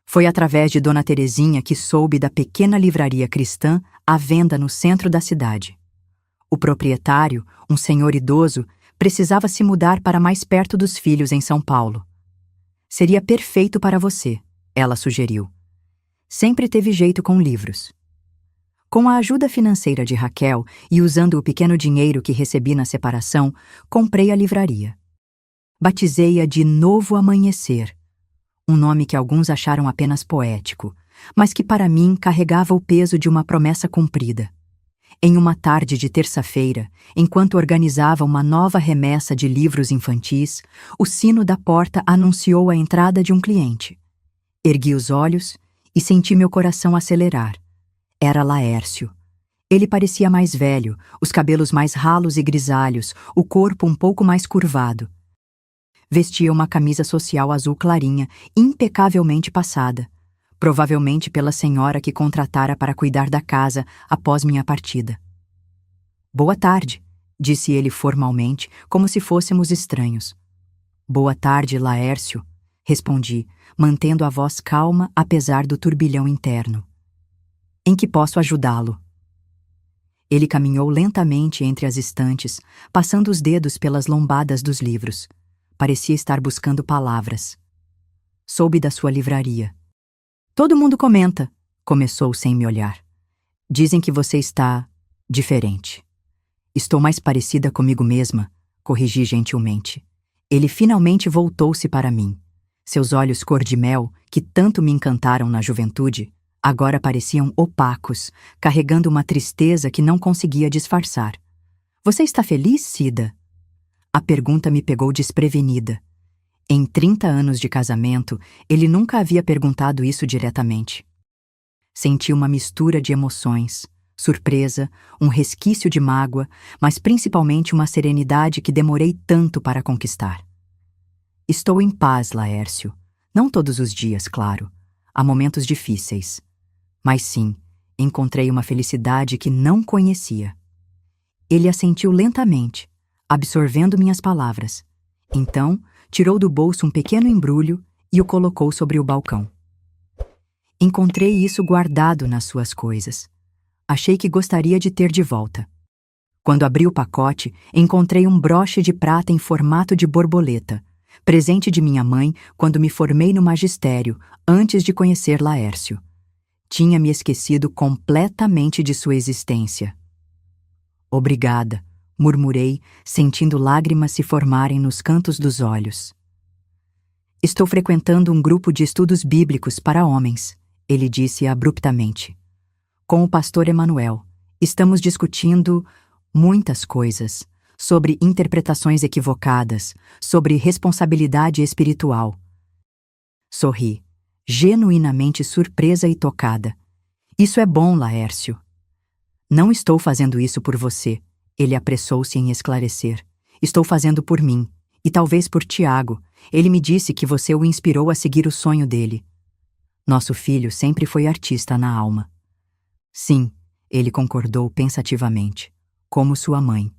Foi através de Dona Terezinha que soube da pequena livraria cristã à venda no centro da cidade. O proprietário, um senhor idoso, precisava se mudar para mais perto dos filhos em São Paulo. Seria perfeito para você, ela sugeriu. Sempre teve jeito com livros. Com a ajuda financeira de Raquel e usando o pequeno dinheiro que recebi na separação, comprei a livraria. Batizei-a de Novo Amanhecer, um nome que alguns acharam apenas poético, mas que para mim carregava o peso de uma promessa cumprida. Em uma tarde de terça-feira, enquanto organizava uma nova remessa de livros infantis, o sino da porta anunciou a entrada de um cliente. Ergui os olhos e senti meu coração acelerar. Era Laércio. Ele parecia mais velho, os cabelos mais ralos e grisalhos, o corpo um pouco mais curvado. Vestia uma camisa social azul clarinha, impecavelmente passada, provavelmente pela senhora que contratara para cuidar da casa após minha partida. Boa tarde, disse ele formalmente, como se fôssemos estranhos. Boa tarde, Laércio, respondi, mantendo a voz calma apesar do turbilhão interno. Em que posso ajudá-lo? Ele caminhou lentamente entre as estantes, passando os dedos pelas lombadas dos livros. Parecia estar buscando palavras. Soube da sua livraria. Todo mundo comenta, começou sem me olhar. Dizem que você está diferente. Estou mais parecida comigo mesma, corrigi gentilmente. Ele finalmente voltou-se para mim. Seus olhos cor de mel, que tanto me encantaram na juventude, agora pareciam opacos, carregando uma tristeza que não conseguia disfarçar. Você está feliz, Cida? A pergunta me pegou desprevenida. Em 30 anos de casamento, ele nunca havia perguntado isso diretamente. Senti uma mistura de emoções, surpresa, um resquício de mágoa, mas principalmente uma serenidade que demorei tanto para conquistar. Estou em paz, Laércio. Não todos os dias, claro. Há momentos difíceis. Mas sim, encontrei uma felicidade que não conhecia. Ele assentiu lentamente, absorvendo minhas palavras. Então, tirou do bolso um pequeno embrulho e o colocou sobre o balcão. Encontrei isso guardado nas suas coisas. Achei que gostaria de ter de volta. Quando abri o pacote, encontrei um broche de prata em formato de borboleta, presente de minha mãe quando me formei no magistério, antes de conhecer Laércio. Tinha me esquecido completamente de sua existência. Obrigada, murmurei, sentindo lágrimas se formarem nos cantos dos olhos. Estou frequentando um grupo de estudos bíblicos para homens, ele disse abruptamente. Com o pastor Emanuel, estamos discutindo muitas coisas, sobre interpretações equivocadas, sobre responsabilidade espiritual. Sorri, genuinamente surpresa e tocada. Isso é bom, Laércio. Não estou fazendo isso por você, ele apressou-se em esclarecer. Estou fazendo por mim, e talvez por Tiago. Ele me disse que você o inspirou a seguir o sonho dele. Nosso filho sempre foi artista na alma. Sim, ele concordou pensativamente, como sua mãe.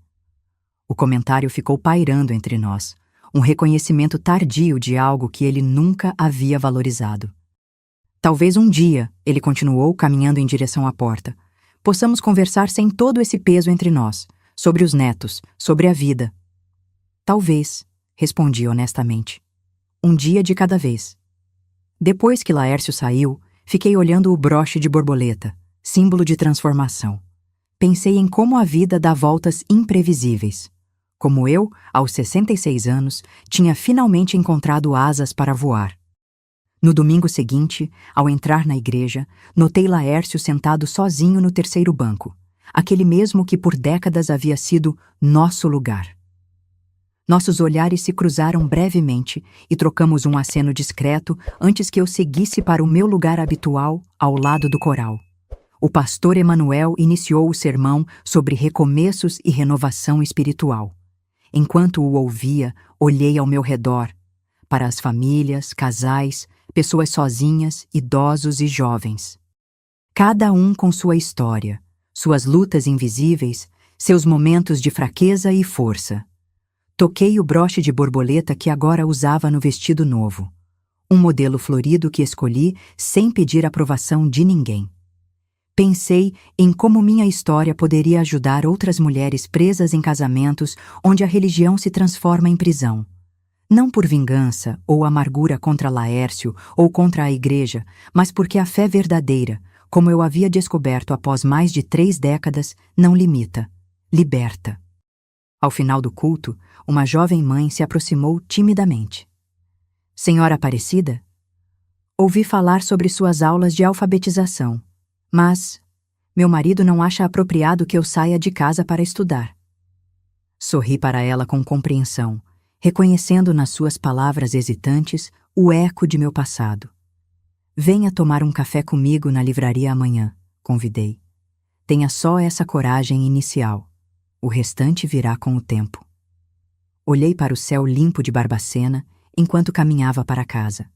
O comentário ficou pairando entre nós, um reconhecimento tardio de algo que ele nunca havia valorizado. Talvez um dia, ele continuou caminhando em direção à porta, possamos conversar sem todo esse peso entre nós, sobre os netos, sobre a vida. Talvez, respondi honestamente. Um dia de cada vez. Depois que Laércio saiu, fiquei olhando o broche de borboleta, símbolo de transformação. Pensei em como a vida dá voltas imprevisíveis. Como eu, aos 66 anos, tinha finalmente encontrado asas para voar. No domingo seguinte, ao entrar na igreja, notei Laércio sentado sozinho no terceiro banco, aquele mesmo que por décadas havia sido nosso lugar. Nossos olhares se cruzaram brevemente e trocamos um aceno discreto antes que eu seguisse para o meu lugar habitual, ao lado do coral. O pastor Emanuel iniciou o sermão sobre recomeços e renovação espiritual. Enquanto o ouvia, olhei ao meu redor, para as famílias, casais, pessoas sozinhas, idosos e jovens. Cada um com sua história, suas lutas invisíveis, seus momentos de fraqueza e força. Toquei o broche de borboleta que agora usava no vestido novo. Um modelo florido que escolhi sem pedir aprovação de ninguém. Pensei em como minha história poderia ajudar outras mulheres presas em casamentos onde a religião se transforma em prisão. Não por vingança ou amargura contra Laércio ou contra a igreja, mas porque a fé verdadeira, como eu havia descoberto após mais de 3 décadas, não limita, liberta. Ao final do culto, uma jovem mãe se aproximou timidamente. Senhora Aparecida? Ouvi falar sobre suas aulas de alfabetização, mas meu marido não acha apropriado que eu saia de casa para estudar. Sorri para ela com compreensão, reconhecendo nas suas palavras hesitantes o eco de meu passado. Venha tomar um café comigo na livraria amanhã, convidei. Tenha só essa coragem inicial. O restante virá com o tempo. Olhei para o céu limpo de Barbacena enquanto caminhava para casa.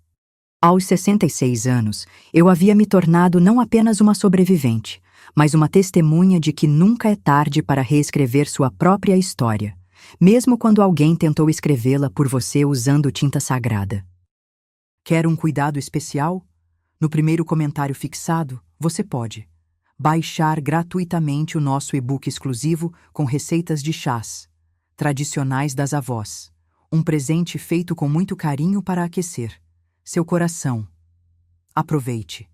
Aos 66 anos, eu havia me tornado não apenas uma sobrevivente, mas uma testemunha de que nunca é tarde para reescrever sua própria história, mesmo quando alguém tentou escrevê-la por você usando tinta sagrada. Quer um cuidado especial? No primeiro comentário fixado, você pode baixar gratuitamente o nosso e-book exclusivo com receitas de chás tradicionais das avós, um presente feito com muito carinho para aquecer seu coração. Aproveite!